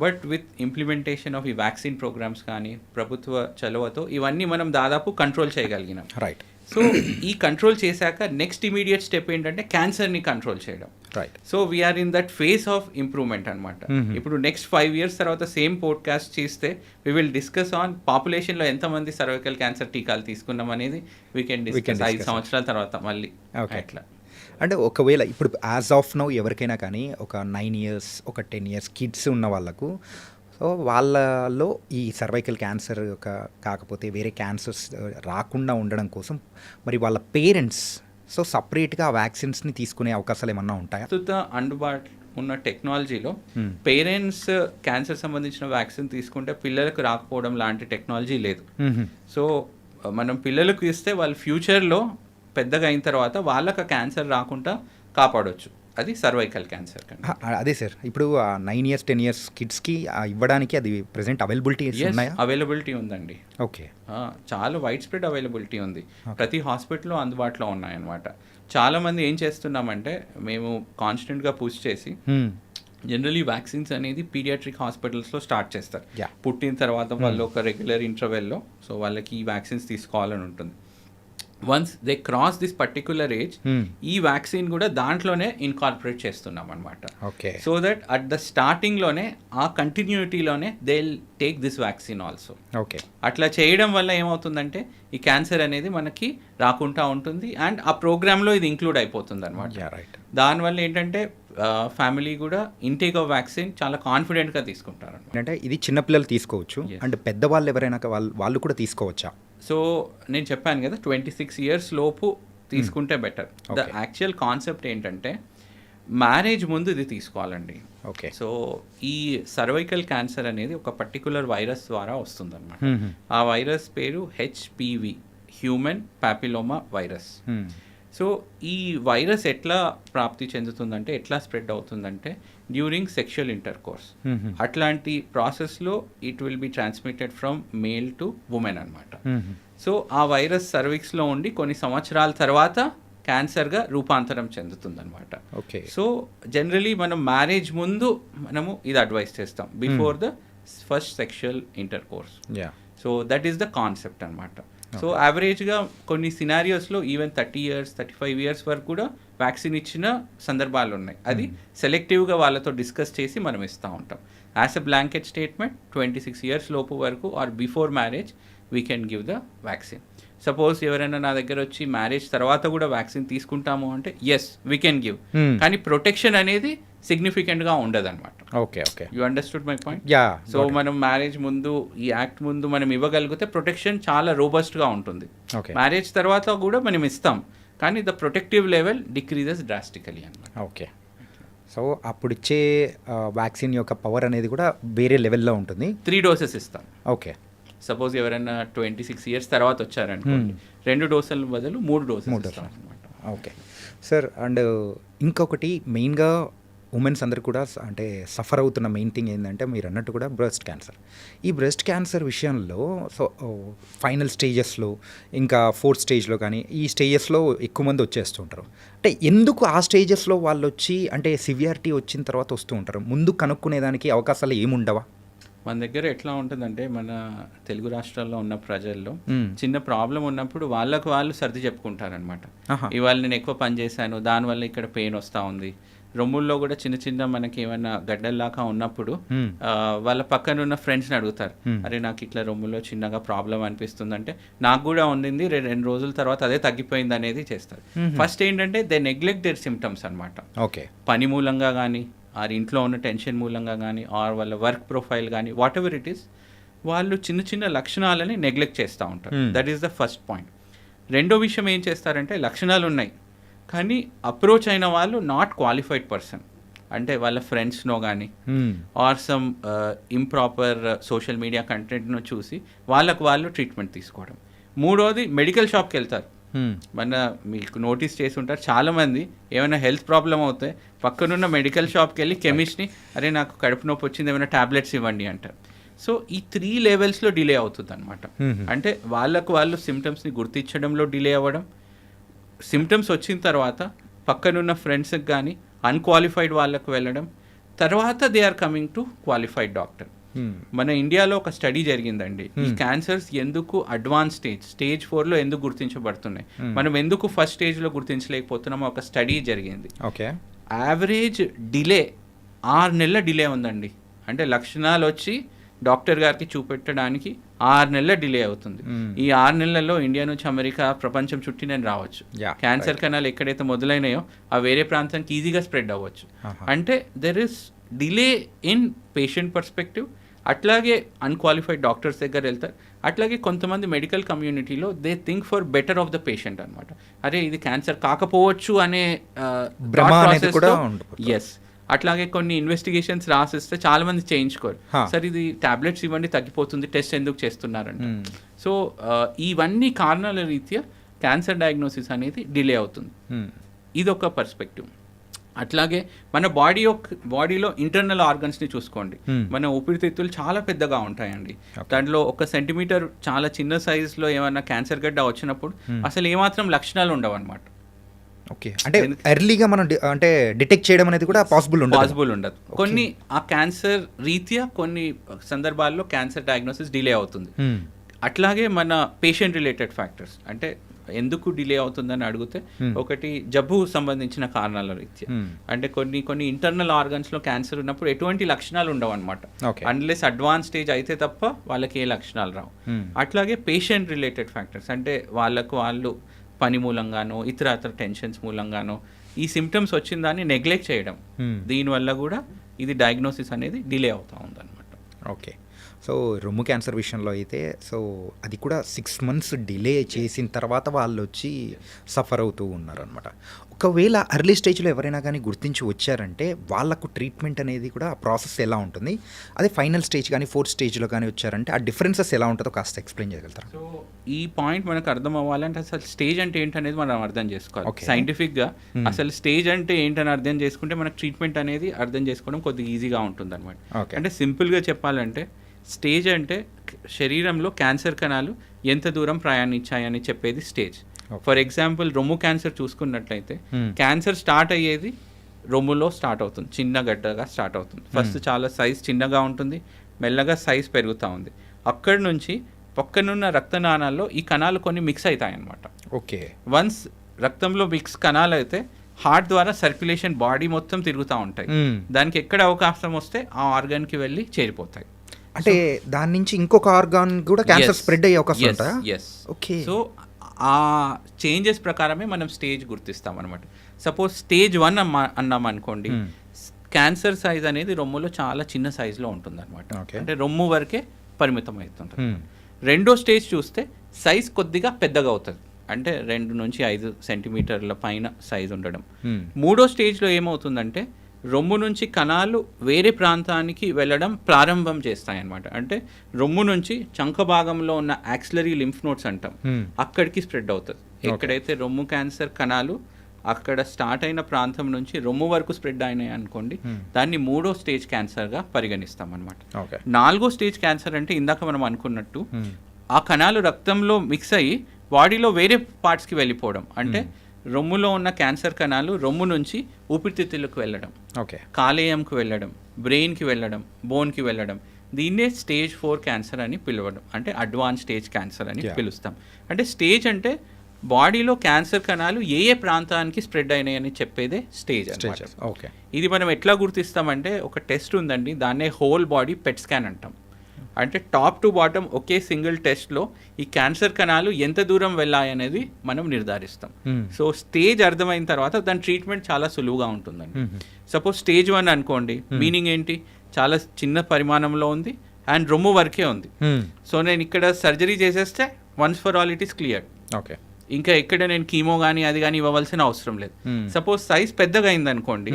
బట్ విత్ ఇంప్లిమెంటేషన్ ఆఫ్ ఈ వ్యాక్సిన్ ప్రోగ్రామ్స్ కానీ ప్రభుత్వ చొరవతో ఇవన్నీ మనం దాదాపు కంట్రోల్ చేయగలిగినాం. రైట్. సో ఈ కంట్రోల్ చేశాక నెక్స్ట్ ఇమీడియట్ స్టెప్ ఏంటంటే క్యాన్సర్ని కంట్రోల్ చేయడం. Right. So we are in that phase of improvement అనమాట. ఇప్పుడు నెక్స్ట్ 5 years తర్వాత సేమ్ పోడ్కాస్ట్ చేస్తే వి విల్ డిస్కస్ ఆన్ పాపులేషన్లో ఎంతమంది సర్వైకల్ క్యాన్సర్ టీకాలు తీసుకున్నాం అనేది వీ కెన్ డిస్కస్ 5 సంవత్సరాల తర్వాత మళ్ళీ. Okay. అట్లా అంటే ఒకవేళ ఇప్పుడు యాజ్ ఆఫ్ నౌ ఎవరికైనా కానీ ఒక 9 years ఒక 10 years కిడ్స్ ఉన్న వాళ్ళకు సో వాళ్ళలో ఈ సర్వైకల్ క్యాన్సర్ కాకపోతే వేరే క్యాన్సర్స్ రాకుండా ఉండడం కోసం మరి వాళ్ళ పేరెంట్స్ సో సపరేట్గా ఆ వ్యాక్సిన్స్ని తీసుకునే అవకాశాలు ఏమన్నా ఉంటాయా? ప్రస్తుత అందుబాటులో ఉన్న టెక్నాలజీలో పేరెంట్స్ క్యాన్సర్ సంబంధించిన వ్యాక్సిన్ తీసుకుంటే పిల్లలకు రాకపోవడం లాంటి టెక్నాలజీ లేదు. సో మనం పిల్లలకు ఇస్తే వాళ్ళ ఫ్యూచర్లో పెద్దగా అయిన తర్వాత వాళ్ళకి క్యాన్సర్ రాకుండా కాపాడవచ్చు. అది సర్వైకల్ క్యాన్సర్ కన్నా. అదే సార్, ఇప్పుడు 9 years 10 years కిడ్స్కి ఇవ్వడానికి అది ప్రెసెంట్ అవైలబిలిటీ ఉన్నాయా? అవైలబిలిటీ ఉందండి. ఓకే. చాలా వైడ్ స్ప్రెడ్ అవైలబిలిటీ ఉంది. ప్రతి హాస్పిటల్లో అందుబాటులో ఉన్నాయన్నమాట. చాలామంది ఏం చేస్తున్నామంటే మేము కాన్స్టెంట్గా పుష్ చేసి జనరలీ వ్యాక్సిన్స్ అనేది పీడియాట్రిక్ హాస్పిటల్స్లో స్టార్ట్ చేస్తారు. పుట్టిన తర్వాత వాళ్ళు ఒక రెగ్యులర్ ఇంటర్వెల్లో సో వాళ్ళకి ఈ వ్యాక్సిన్స్ తీసుకోవాలని ఉంటుంది. Once they cross this particular age ఈ వ్యాక్సిన్ కూడా దాంట్లోనే ఇన్కార్పొరేట్ చేస్తున్నాం అనమాట. Okay. So that at the స్టార్టింగ్లోనే ఆ కంటిన్యూటీలోనే they take this vaccine also. Okay. అట్లా చేయడం వల్ల ఏమవుతుందంటే ఈ క్యాన్సర్ అనేది మనకి రాకుండా ఉంటుంది అండ్ ఆ ప్రోగ్రాంలో ఇది ఇంక్లూడ్ అయిపోతుంది అనమాట. రైట్. దానివల్ల ఏంటంటే ఫ్యామిలీ కూడా ఇంటేక్ ఆఫ్ వ్యాక్సిన్ చాలా కాన్ఫిడెంట్గా తీసుకుంటారు. అంటే ఇది చిన్నపిల్లలు తీసుకోవచ్చు అంటే పెద్దవాళ్ళు ఎవరైనా వాళ్ళు కూడా తీసుకోవచ్చా? సో నేను చెప్పాను కదా 26 years లోపు తీసుకుంటే బెటర్. ద యాక్చువల్ కాన్సెప్ట్ ఏంటంటే మ్యారేజ్ ముందు ఇది తీసుకోవాలండి. ఓకే. సో ఈ సర్వైకల్ క్యాన్సర్ అనేది ఒక పర్టికులర్ వైరస్ ద్వారా వస్తుందన్నమాట. ఆ వైరస్ పేరు HPV, human papilloma virus. So ఈ వైరస్ ఎట్లా ప్రాప్తి చెందుతుందంటే ఎట్లా స్ప్రెడ్ అవుతుందంటే డ్యూరింగ్ సెక్షువల్ ఇంటర్కోర్స్. అట్లాంటి ప్రాసెస్లో it will be transmitted from male to women అనమాట. సో ఆ వైరస్ సర్విక్స్లో ఉండి కొన్ని సంవత్సరాల తర్వాత క్యాన్సర్గా రూపాంతరం చెందుతుందన్నమాట. ఓకే. సో జనరలీ మనం మ్యారేజ్ ముందు మనము ఇది అడ్వైస్ చేస్తాం before the first sexual intercourse. So that is the concept అనమాట. సో యావరేజ్గా కొన్ని సినారియోస్లో ఈవెన్ 30 years 35 years వరకు కూడా వ్యాక్సిన్ ఇచ్చిన సందర్భాలు ఉన్నాయి. అది సెలెక్టివ్గా వాళ్ళతో డిస్కస్ చేసి మనం ఇస్తూ ఉంటాం. As a blanket statement 26 years లోపు వరకు are before marriage we can give the vaccine. Suppose ఎవరైనా నా దగ్గర వచ్చి మ్యారేజ్ తర్వాత కూడా వ్యాక్సిన్ తీసుకుంటాము అంటే ఎస్ వీ కెన్ గివ్, కానీ ప్రొటెక్షన్ అనేది సిగ్నిఫికెంట్గా ఉండదు అనమాట. Okay. Okay. You understood my point? Yeah. So మనం మ్యారేజ్ ముందు ఈ యాక్ట్ ముందు మనం ఇవ్వగలిగితే ప్రొటెక్షన్ చాలా రోబస్ట్గా ఉంటుంది. మ్యారేజ్ తర్వాత కూడా మనం ఇస్తాం కానీ the protective level decreases drastically అనమాట. ఓకే. సో అప్పుడు ఇచ్చే వ్యాక్సిన్ యొక్క పవర్ అనేది కూడా వేరే లెవెల్లో ఉంటుంది. 3 doses ఇస్తాం. ఓకే. సపోజ్ ఎవరైనా 26 years తర్వాత వచ్చారనుకోండి 2 doses బదులు 3 doses ఇస్తాం అనమాట. Okay sir. అండ్ ఇంకొకటి మెయిన్గా ఉమెన్స్ అందరు కూడా అంటే సఫర్ అవుతున్న మెయిన్ థింగ్ ఏంటంటే మీరు అన్నట్టు కూడా బ్రెస్ట్ క్యాన్సర్. ఈ బ్రెస్ట్ క్యాన్సర్ విషయంలో సో ఫైనల్ స్టేజెస్లో ఇంకా 4th stage కానీ ఈ స్టేజెస్లో ఎక్కువ మంది వచ్చేస్తూ ఉంటారు. అంటే ఎందుకు ఆ స్టేజెస్లో వాళ్ళు వచ్చి అంటే సివియారిటీ వచ్చిన తర్వాత వస్తూ ఉంటారు? ముందు కనుక్కునేదానికి అవకాశాలు ఏముండవా? మన దగ్గర ఎట్లా ఉంటుందంటే మన తెలుగు రాష్ట్రాల్లో ఉన్న ప్రజల్లో చిన్న ప్రాబ్లం ఉన్నప్పుడు వాళ్ళకు వాళ్ళు సర్ది చెప్పుకుంటారనమాట. ఇవాళ నేను ఎక్కువ పని చేశాను దానివల్ల ఇక్కడ పెయిన్ వస్తూ ఉంది. రొమ్ముల్లో కూడా చిన్న చిన్న మనకి ఏమైనా గడ్డల్లాగా ఉన్నప్పుడు వాళ్ళ పక్కన ఉన్న ఫ్రెండ్స్ని అడుగుతారు, అరే నాకు ఇట్లా రొమ్ములో చిన్నగా ప్రాబ్లం అనిపిస్తుందంటే నాకు కూడా ఉండింది 2 రోజుల తర్వాత అదే తగ్గిపోయింది అనేది చేస్తారు. ఫస్ట్ ఏంటంటే దే నెగ్లెక్ట్ దేర్ సిమ్టమ్స్ అనమాట. ఓకే. పని మూలంగా కానీ ఆర్ ఇంట్లో ఉన్న టెన్షన్ మూలంగా కానీ ఆర్ వాళ్ళ వర్క్ ప్రొఫైల్ కానీ వాట్ ఎవర్ ఇట్ ఈస్ వాళ్ళు చిన్న చిన్న లక్షణాలని నెగ్లెక్ట్ చేస్తూ ఉంటారు. That is the first point. రెండో విషయం ఏం చేస్తారంటే లక్షణాలు ఉన్నాయి కానీ అప్రోచ్ అయిన వాళ్ళు నాట్ క్వాలిఫైడ్ పర్సన్, అంటే వాళ్ళ ఫ్రెండ్స్నో కానీ or some improper social media కంటెంట్ను చూసి వాళ్ళకు వాళ్ళు ట్రీట్మెంట్ తీసుకోవడం. మూడోది మెడికల్ షాప్కి వెళ్తారు. మన మీకు నోటీస్ చేసి ఉంటారు చాలామంది ఏమైనా హెల్త్ ప్రాబ్లం అవుతే పక్కనున్న మెడికల్ షాప్కి వెళ్ళి కెమిస్ట్ని అరే నాకు కడుపు నొప్పి వచ్చింది ఏమైనా ట్యాబ్లెట్స్ ఇవ్వండి అంటారు. సో ఈ 3 levelsలో డిలే అవుతుంది అనమాట. అంటే వాళ్ళకు వాళ్ళు సిమ్టమ్స్ని గుర్తించడంలో డిలే అవ్వడం, సిమ్టమ్స్ వచ్చిన తర్వాత పక్కనున్న ఫ్రెండ్స్కి కానీ అన్క్వాలిఫైడ్ వాళ్ళకు వెళ్ళడం, తర్వాత they are coming to qualified doctor. మన ఇండియాలో ఒక స్టడీ జరిగిందండి, ఈ క్యాన్సర్స్ ఎందుకు అడ్వాన్స్ స్టేజ్ 4లో ఎందుకు గుర్తించబడుతున్నాయి, మనం ఎందుకు ఫస్ట్ స్టేజ్లో గుర్తించలేకపోతున్నామో ఒక స్టడీ జరిగింది. ఓకే. యావరేజ్ డిలే 6 నెలల డిలే ఉందండి. అంటే లక్షణాలు వచ్చి డాక్టర్ గారికి చూపెట్టడానికి 6 నెలల డిలే అవుతుంది. ఈ 6 నెలల్లో ఇండియా నుంచి అమెరికా, ప్రపంచం చుట్టి నేను రావచ్చు. క్యాన్సర్ కణాలు ఎక్కడైతే మొదలైనాయో ఆ వేరే ప్రాంతానికి ఈజీగా స్ప్రెడ్ అవ్వచ్చు. అంటే there is delay in patient perspective. అట్లాగే అన్క్వాలిఫైడ్ డాక్టర్స్ దగ్గర వెళ్తారు. అట్లాగే కొంతమంది మెడికల్ కమ్యూనిటీలో they think for better of the patient అనమాట. అరే ఇది క్యాన్సర్ కాకపోవచ్చు అనే ఎస్. అట్లాగే కొన్ని ఇన్వెస్టిగేషన్స్ రాసిస్తే చాలా మంది చేయించుకోరు. సార్ ఇది టాబ్లెట్స్ ఇవ్వండి తగ్గిపోతుంది, టెస్ట్ ఎందుకు చేస్తున్నారంట. సో ఇవన్నీ కారణాల రీత్యా క్యాన్సర్ డయాగ్నోసిస్ అనేది డిలే అవుతుంది. ఇదొక పర్స్పెక్టివ్. అట్లాగే మన బాడీలో ఇంటర్నల్ ఆర్గన్స్ని చూసుకోండి. మన ఊపిరితిత్తులు చాలా పెద్దగా ఉంటాయండి. దాంట్లో 1 సెంటీమీటర్ చాలా చిన్న సైజులో ఏమైనా క్యాన్సర్ గడ్డ వచ్చినప్పుడు అసలు ఏమాత్రం లక్షణాలు ఉండవు అనమాట. ఓకే. అంటే ఎర్లీగా మనం అంటే డిటెక్ట్ చేయడం అనేది కూడా పాసిబుల్ ఉండదు. కొన్ని ఆ క్యాన్సర్ రీత్యా కొన్ని సందర్భాల్లో క్యాన్సర్ డయాగ్నోసిస్ డిలే అవుతుంది. అట్లాగే మన పేషెంట్ రిలేటెడ్ ఫ్యాక్టర్స్, అంటే ఎందుకు డిలే అవుతుందని అడిగితే ఒకటి జబ్బు సంబంధించిన కారణాల రీత్యా, అంటే కొన్ని ఇంటర్నల్ ఆర్గన్స్లో క్యాన్సర్ ఉన్నప్పుడు ఎటువంటి లక్షణాలు ఉండవు అనమాట. అన్లెస్ అడ్వాన్స్ స్టేజ్ అయితే తప్ప వాళ్ళకి ఏ లక్షణాలు రావు. అట్లాగే పేషెంట్ రిలేటెడ్ ఫ్యాక్టర్స్, అంటే వాళ్ళు పని మూలంగానో ఇతర టెన్షన్స్ మూలంగానో ఈ సిమ్టమ్స్ వచ్చిన దాన్ని నెగ్లెక్ట్ చేయడం, దీనివల్ల కూడా ఇది డయాగ్నోసిస్ అనేది డిలే అవుతూ ఉందన్నమాట. ఓకే. సో రొమ్ము క్యాన్సర్ విషయంలో అయితే సో అది కూడా 6 months డిలే చేసిన తర్వాత వాళ్ళు వచ్చి సఫర్ అవుతూ ఉన్నారనమాట. ఒకవేళ అర్లీ స్టేజ్లో ఎవరైనా కానీ గుర్తించి వచ్చారంటే వాళ్ళకు ట్రీట్మెంట్ అనేది కూడా ఆ ప్రాసెస్ ఎలా ఉంటుంది, అదే ఫైనల్ స్టేజ్ కానీ 4th స్టేజ్లో కానీ వచ్చారంటే ఆ డిఫరెన్సెస్ ఎలా ఉంటుందో కాస్త ఎక్స్ప్లెయిన్ చేయగలుగుతారా? సో ఈ పాయింట్ మనకు అర్థం అవ్వాలంటే అసలు స్టేజ్ అంటే ఏంటనేది మనం అర్థం చేసుకోవాలి. సైంటిఫిక్గా అసలు స్టేజ్ అంటే ఏంటని అర్థం చేసుకుంటే మనకు ట్రీట్మెంట్ అనేది అర్థం చేసుకోవడం కొద్దిగా ఈజీగా ఉంటుంది అనమాట. అంటే సింపుల్గా చెప్పాలంటే స్టేజ్ అంటే శరీరంలో క్యాన్సర్ కణాలు ఎంత దూరం ప్రయాణించాయని చెప్పేది స్టేజ్. ఫర్ ఎగ్జాంపుల్ రొమ్ము క్యాన్సర్ చూసుకున్నట్లయితే క్యాన్సర్ స్టార్ట్ అయ్యేది రొమ్ములో స్టార్ట్ అవుతుంది, చిన్న గడ్డగా స్టార్ట్ అవుతుంది. ఫస్ట్ చాలా సైజ్ చిన్నగా ఉంటుంది, మెల్లగా సైజ్ పెరుగుతూ ఉంది. అక్కడి నుంచి పక్కనున్న రక్తనాళాల్లో ఈ కణాలు కొన్ని మిక్స్ అవుతాయి అన్నమాట. ఓకే. వన్స్ రక్తంలో మిక్స్ కణాలు అయితే హార్ట్ ద్వారా సర్క్యులేషన్ బాడీ మొత్తం తిరుగుతూ ఉంటాయి. దానికి ఎక్కడ అవకాశం వస్తే ఆ ఆర్గాన్కి వెళ్ళి చేరిపోతాయి. అంటే దాని నుంచి ఇంకొక ఆర్గాన్ కూడా క్యాన్సర్ స్ప్రెడ్ అయ్యే అవకాశం ఉందా? ఓకే. సో ఆ చేంజెస్ ప్రకారమే మనం స్టేజ్ గుర్తిస్తాం అనమాట. సపోజ్ స్టేజ్ 1 అన్నాం అనుకోండి, క్యాన్సర్ సైజ్ అనేది రొమ్ములో చాలా చిన్న సైజులో ఉంటుంది అనమాట. అంటే రొమ్ము వరకే పరిమితం అవుతుంటుంది. రెండో స్టేజ్ చూస్తే సైజ్ కొద్దిగా పెద్దగా అవుతుంది, అంటే 2 నుంచి 5 సెంటీమీటర్ల పైన సైజ్ ఉండడం. మూడో స్టేజ్లో ఏమవుతుందంటే రొమ్ము నుంచి కణాలు వేరే ప్రాంతానికి వెళ్ళడం ప్రారంభం చేస్తాయన్నమాట. అంటే రొమ్ము నుంచి చంక భాగంలో ఉన్న యాక్సిలరీ లింఫ్ నోడ్స్ అంటాం, అక్కడికి స్ప్రెడ్ అవుతుంది. ఎక్కడైతే రొమ్ము క్యాన్సర్ కణాలు అక్కడ స్టార్ట్ అయిన ప్రాంతం నుంచి రొమ్ము వరకు స్ప్రెడ్ అయినాయి అనుకోండి, దాన్ని 3వ స్టేజ్ క్యాన్సర్గా పరిగణిస్తాం అనమాట. 4వ స్టేజ్ క్యాన్సర్ అంటే ఇందాక మనం అనుకున్నట్టు ఆ కణాలు రక్తంలో మిక్స్ అయ్యి బాడీలో వేరే పార్ట్స్కి వెళ్ళిపోవడం. అంటే రొమ్ములో ఉన్న క్యాన్సర్ కణాలు రొమ్ము నుంచి ఊపిరితిత్తులకు వెళ్ళడం, కాలేయంకి వెళ్ళడం, బ్రెయిన్కి వెళ్ళడం, బోన్కి వెళ్ళడం, దీన్నే స్టేజ్ 4 క్యాన్సర్ అని పిలవడం, అంటే అడ్వాన్స్ స్టేజ్ క్యాన్సర్ అని పిలుస్తాం. అంటే స్టేజ్ అంటే బాడీలో క్యాన్సర్ కణాలు ఏ ప్రాంతానికి స్ప్రెడ్ అయినాయని చెప్పేదే స్టేజ్ అన్నమాట. ఓకే. ఇది మనం ఎట్లా గుర్తిస్తామంటే ఒక టెస్ట్ ఉందండి, దాన్నే హోల్ బాడీ పెట్ స్కాన్ అంటాం. అంటే top to bottom okay single టెస్ట్లో ఈ క్యాన్సర్ కణాలు ఎంత దూరం వెళ్ళాయనేది మనం నిర్ధారిస్తాం. సో స్టేజ్ అర్థమైన తర్వాత దాని ట్రీట్మెంట్ చాలా సులువుగా ఉంటుందండి. సపోజ్ స్టేజ్ 1 అనుకోండి, మీనింగ్ ఏంటి, చాలా చిన్న పరిమాణంలో ఉంది అండ్ రొమ్ము వరకే ఉంది. సో నేను ఇక్కడ సర్జరీ చేసేస్తే once for all it is clear. Okay. ఇంకా ఎక్కడ నేను కీమో కానీ అది కానీ ఇవ్వవలసిన అవసరం లేదు. సపోజ్ సైజ్ పెద్దగా అయింది అనుకోండి,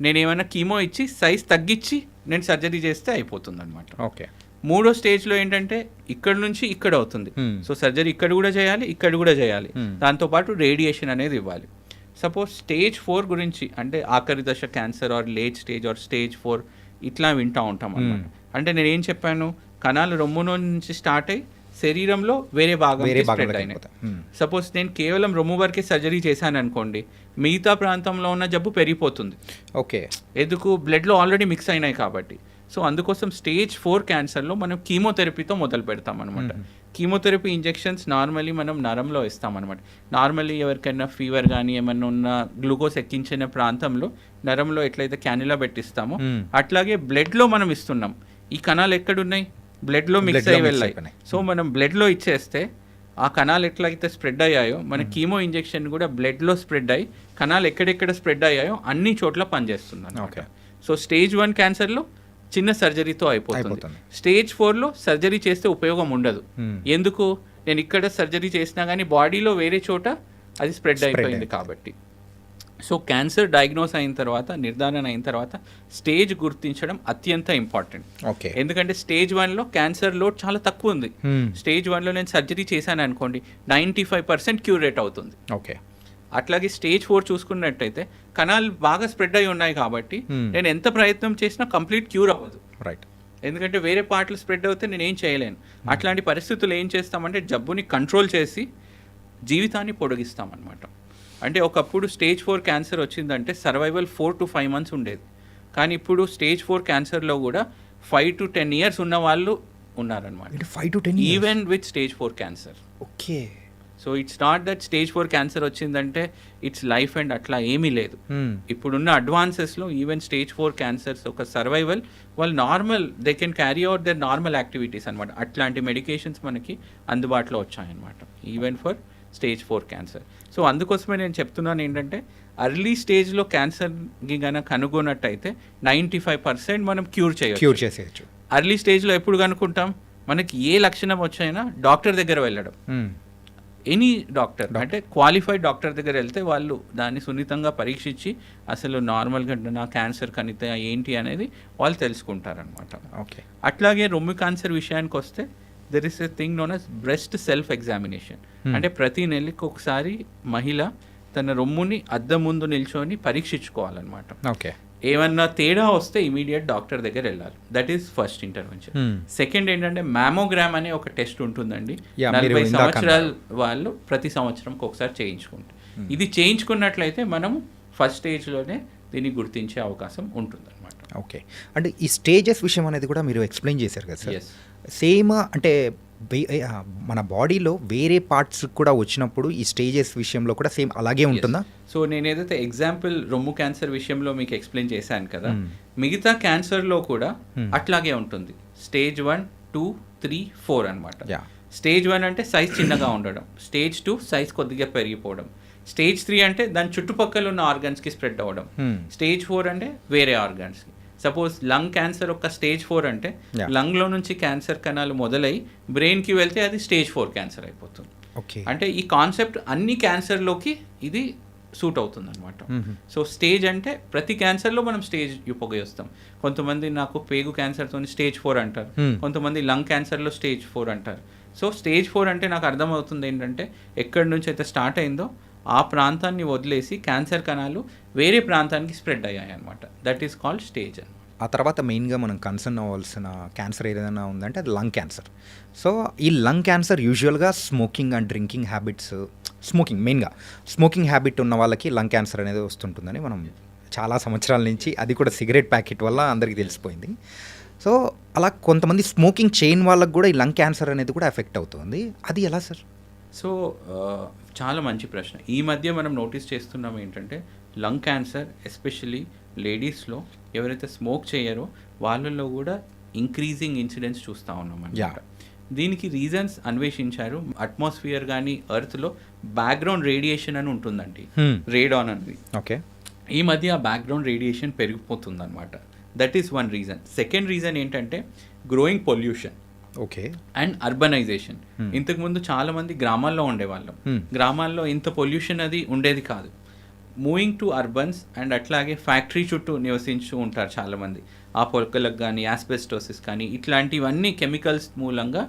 నేను ఏమైనా కీమో ఇచ్చి సైజ్ తగ్గించి నేను సర్జరీ చేస్తే అయిపోతుంది అనమాట. ఓకే. 3వ స్టేజ్లో ఏంటంటే ఇక్కడ నుంచి ఇక్కడ అవుతుంది. సో సర్జరీ ఇక్కడ కూడా చేయాలి, ఇక్కడ కూడా చేయాలి, దాంతోపాటు రేడియేషన్ అనేది ఇవ్వాలి. సపోజ్ స్టేజ్ 4 గురించి అంటే ఆఖరి దశ cancer or late stage or stage 4 ఇట్లా వింటూ ఉంటాం అన్నమాట. అంటే నేను ఏం చెప్పాను, కణాలు రొమ్ము నుంచి స్టార్ట్ అయ్యి శరీరంలో వేరే భాగం స్ప్రెడ్ అయినాయి. సపోజ్ నేను కేవలం రొమ్ము వరకే సర్జరీ చేశాను అనుకోండి, మిగతా ప్రాంతంలో ఉన్న జబ్బు పెరిగిపోతుంది. ఓకే. ఎందుకు, బ్లడ్లో ఆల్రెడీ మిక్స్ అయినాయి కాబట్టి. సో అందుకోసం స్టేజ్ 4 క్యాన్సర్లో మనం కీమోథెరపీతో మొదలు పెడతాం అనమాట. కీమోథెరపీ ఇంజెక్షన్స్ నార్మల్లీ మనం నరంలో ఇస్తామన్నమాట. నార్మల్లీ ఎవరికైనా ఫీవర్ కానీ ఏమన్నా ఉన్న గ్లూకోజ్ ఎక్కించిన ప్రాంతంలో నరంలో ఎట్లయితే క్యాన్యులా పెట్టిస్తామో అట్లాగే బ్లడ్లో మనం ఇస్తున్నాం. ఈ కణాలు ఎక్కడున్నాయి? బ్లడ్లో మిక్స్ అయ్యి వెళ్ళాయి. సో మనం బ్లడ్లో ఇచ్చేస్తే ఆ కణాలు ఎట్లయితే స్ప్రెడ్ అయ్యాయో మన కీమో ఇంజెక్షన్ కూడా బ్లడ్లో స్ప్రెడ్ అయ్యి కణాలు ఎక్కడెక్కడ స్ప్రెడ్ అయ్యాయో అన్ని చోట్ల పనిచేస్తుంది అన్నమాట. సో స్టేజ్ 1 క్యాన్సర్లో చిన్న సర్జరీతో అయిపోతుంది. స్టేజ్ 4లో సర్జరీ చేస్తే ఉపయోగం ఉండదు. ఎందుకు? నేను ఇక్కడ సర్జరీ చేసినా కానీ బాడీలో వేరే చోట అది స్ప్రెడ్ అయిపోయింది కాబట్టి. సో క్యాన్సర్ డయాగ్నోస్ అయిన తర్వాత, నిర్ధారణ అయిన తర్వాత స్టేజ్ గుర్తించడం అత్యంత ఇంపార్టెంట్. ఎందుకంటే స్టేజ్ 1లో క్యాన్సర్ లోడ్ చాలా తక్కువ ఉంది. స్టేజ్ 1లో నేను సర్జరీ చేశాను అనుకోండి 95% క్యూర్ రేట్ అవుతుంది. అట్లాగే స్టేజ్ 4 చూసుకున్నట్టయితే కణాలు బాగా స్ప్రెడ్ అయి ఉన్నాయి కాబట్టి నేను ఎంత ప్రయత్నం చేసినా కంప్లీట్ క్యూర్ అవ్వదు. ఎందుకంటే వేరే పార్ట్లు స్ప్రెడ్ అవుతే నేను ఏం చేయలేను. అట్లాంటి పరిస్థితులు ఏం చేస్తామంటే జబ్బుని కంట్రోల్ చేసి జీవితాన్ని పొడిగిస్తామన్నమాట. అంటే ఒకప్పుడు స్టేజ్ 4 క్యాన్సర్ వచ్చిందంటే సర్వైవల్ 4 to 5 months ఉండేది. కానీ ఇప్పుడు స్టేజ్ 4 క్యాన్సర్లో కూడా 5 to 10 years ఉన్న వాళ్ళు ఉన్నారనమాట. 5 to 10 years even with stage 4 cancer. Okay. So it's not that stage 4 cancer వచ్చిందంటే ఇట్స్ లైఫ్ అండ్ అట్లా ఏమీ లేదు. ఇప్పుడున్న అడ్వాన్సెస్లో ఈవెన్ స్టేజ్ 4 క్యాన్సర్స్ ఒక సర్వైవల్ వాళ్ళు normal they can carry out their normal activities అనమాట. అట్లాంటి మెడికేషన్స్ మనకి అందుబాటులో వచ్చాయన్నమాట even for stage 4 cancer. So అందుకోసమే నేను చెప్తున్నాను ఏంటంటే అర్లీ స్టేజ్లో క్యాన్సర్కి కనుక కనుగొన్నట్టయితే 95% మనం క్యూర్ చేసేయచ్చు. అర్లీ స్టేజ్లో ఎప్పుడు కనుక్కుంటాం? మనకి ఏ లక్షణం వచ్చైనా డాక్టర్ దగ్గర వెళ్ళడం. ఎనీ డాక్టర్ అంటే క్వాలిఫైడ్ డాక్టర్ దగ్గర వెళ్తే వాళ్ళు దాన్ని సున్నితంగా పరీక్షించి అసలు నార్మల్గా నా క్యాన్సర్ కనిత ఏంటి అనేది వాళ్ళు తెలుసుకుంటారనమాట. అట్లాగే రొమ్ము క్యాన్సర్ విషయానికి వస్తే there is a thing known as breast self examination. అంటే ప్రతి నెలకి ఒకసారి మహిళ తన రొమ్ముని అద్దం ముందు నిల్చొని పరీక్షించుకోవాలన్నమాట. ఏమన్నా తేడా వస్తే ఇమీడియట్ డాక్టర్ దగ్గర వెళ్ళాలి. That is first intervention. Second ఏంటంటే మ్యామోగ్రామ్ అనే ఒక టెస్ట్ ఉంటుందండి. 40 సంవత్సరాల వాళ్ళు ప్రతి సంవత్సరంకి ఒకసారి చేయించుకుంటారు. ఇది చేయించుకున్నట్లయితే మనము ఫస్ట్ స్టేజ్లోనే దీన్ని గుర్తించే అవకాశం ఉంటుంది అనమాట. ఓకే. అంటే ఈ స్టేజెస్ విషయం అనేది కూడా మీరు ఎక్స్ప్లెయిన్ చేశారు కదా సార్. సేమ్ అంటే మన బాడీలో వేరే పార్ట్స్ కూడా వచ్చినప్పుడు ఈ స్టేజెస్ విషయంలో కూడా సేమ్ అలాగే ఉంటుందా? సో నేను ఏదైతే ఎగ్జాంపుల్ రొమ్ము క్యాన్సర్ విషయంలో మీకు ఎక్స్ప్లెయిన్ చేశాను కదా, మిగతా క్యాన్సర్లో కూడా అట్లాగే ఉంటుంది. స్టేజ్ 1, 2, 3, 4 అనమాట. స్టేజ్ 1 అంటే సైజ్ చిన్నగా ఉండడం, స్టేజ్ 2 సైజ్ కొద్దిగా పెరిగిపోవడం, స్టేజ్ 3 అంటే దాని చుట్టుపక్కల ఉన్న ఆర్గన్స్కి స్ప్రెడ్ అవ్వడం, స్టేజ్ 4 అంటే వేరే ఆర్గన్స్కి. సపోజ్ లంగ్ క్యాన్సర్ ఒక స్టేజ్ 4 అంటే లంగ్లో నుంచి క్యాన్సర్ కణాలు మొదలై బ్రెయిన్కి వెళ్తే అది స్టేజ్ 4 క్యాన్సర్ అయిపోతుంది. అంటే ఈ కాన్సెప్ట్ అన్ని క్యాన్సర్లోకి ఇది సూట్ అవుతుంది అనమాట. సో స్టేజ్ అంటే ప్రతి క్యాన్సర్లో మనం స్టేజ్ ఉపయోగిస్తాం. కొంతమంది నాకు పేగు క్యాన్సర్తో స్టేజ్ 4 అంటారు, కొంతమంది లంగ్ క్యాన్సర్లో స్టేజ్ 4 అంటారు. సో స్టేజ్ 4 అంటే నాకు అర్థమవుతుంది ఏంటంటే ఎక్కడి నుంచి అయితే స్టార్ట్ అయిందో ఆ ప్రాంతాన్ని వదిలేసి క్యాన్సర్ కణాలు వేరే ప్రాంతానికి స్ప్రెడ్ అయ్యాయి అనమాట. దట్ ఈస్ కాల్డ్ స్టేజ్ అనమాట. ఆ తర్వాత మెయిన్గా మనం కన్సర్న్ అవ్వాల్సిన క్యాన్సర్ ఏదైనా ఉందంటే అది లంగ్ క్యాన్సర్. సో ఈ లంగ్ క్యాన్సర్ యూజువల్గా స్మోకింగ్ అండ్ డ్రింకింగ్ హ్యాబిట్స్, మెయిన్గా స్మోకింగ్ హ్యాబిట్ ఉన్న వాళ్ళకి లంగ్ క్యాన్సర్ అనేది వస్తుంటుందని మనం చాలా సంవత్సరాల నుంచి, అది కూడా సిగరెట్ ప్యాకెట్ వల్ల అందరికీ తెలిసిపోయింది. సో అలా కొంతమంది స్మోకింగ్ చేయని వాళ్ళకి కూడా ఈ లంగ్ క్యాన్సర్ అనేది కూడా ఎఫెక్ట్ అవుతుంది. అది ఎలా సార్? సో చాలా మంచి ప్రశ్న. ఈ మధ్య మనం నోటీస్ చేస్తున్నాం ఏంటంటే లంగ్ క్యాన్సర్ ఎస్పెషల్లీ లేడీస్లో ఎవరైతే స్మోక్ చేయరో వాళ్ళల్లో కూడా ఇంక్రీజింగ్ ఇన్సిడెంట్స్ చూస్తూ ఉన్నాం అన్నమాట. దీనికి రీజన్స్ అన్వేషించారు. అట్మాస్ఫియర్ కానీ ఎర్త్లో బ్యాక్గ్రౌండ్ రేడియేషన్ అని ఉంటుందండి, రేడాన్ అనేది. ఓకే. ఈ మధ్య ఆ బ్యాక్గ్రౌండ్ రేడియేషన్ పెరిగిపోతుంది అనమాట. That is one reason. Second reason ఏంటంటే growing pollution. Okay. And urbanisation. ఇంతకుముందు చాలా మంది గ్రామాల్లో ఉండేవాళ్ళం, గ్రామాల్లో ఇంత పొల్యూషన్ అది ఉండేది కాదు. మూవింగ్ టు అర్బన్స్ అండ్ అట్లాగే ఫ్యాక్టరీ చుట్టూ నివసించు ఉంటారు చాలామంది. ఆ పొలకలకు కానీ యాస్బెస్టోసిస్ కానీ ఇట్లాంటివన్నీ కెమికల్స్ మూలంగా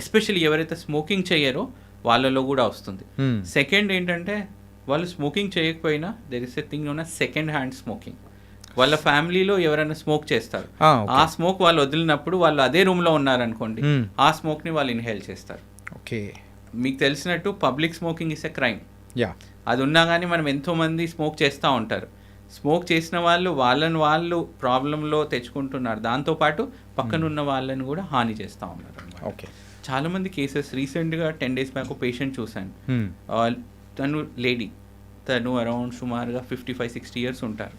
ఎస్పెషల్లీ ఎవరైతే స్మోకింగ్ చేయరో వాళ్ళలో కూడా వస్తుంది. సెకండ్ ఏంటంటే వాళ్ళు స్మోకింగ్ చేయకపోయినా there is a thing known as second hand smoking. వాళ్ళ ఫ్యామిలీలో ఎవరైనా స్మోక్ చేస్తారు, ఆ స్మోక్ వాళ్ళు వదిలినప్పుడు వాళ్ళు అదే రూమ్లో ఉన్నారనుకోండి, ఆ స్మోక్ని వాళ్ళు ఇన్హేల్ చేస్తారు. ఓకే. మీకు తెలిసినట్టు public smoking is a crime. అది ఉన్నా కానీ మనం ఎంతోమంది స్మోక్ చేస్తూ ఉంటారు. స్మోక్ చేసిన వాళ్ళు ప్రాబ్లంలో తెచ్చుకుంటున్నారు, దాంతోపాటు పక్కనున్న వాళ్ళని కూడా హాని చేస్తూ ఉన్నారు అన్నమాట. ఓకే. చాలామంది కేసెస్ రీసెంట్గా 10 days బ్యాక్ పేషెంట్ చూశాను. తను లేడీ, తను అరౌండ్ సుమారుగా 55-60 years ఉంటారు.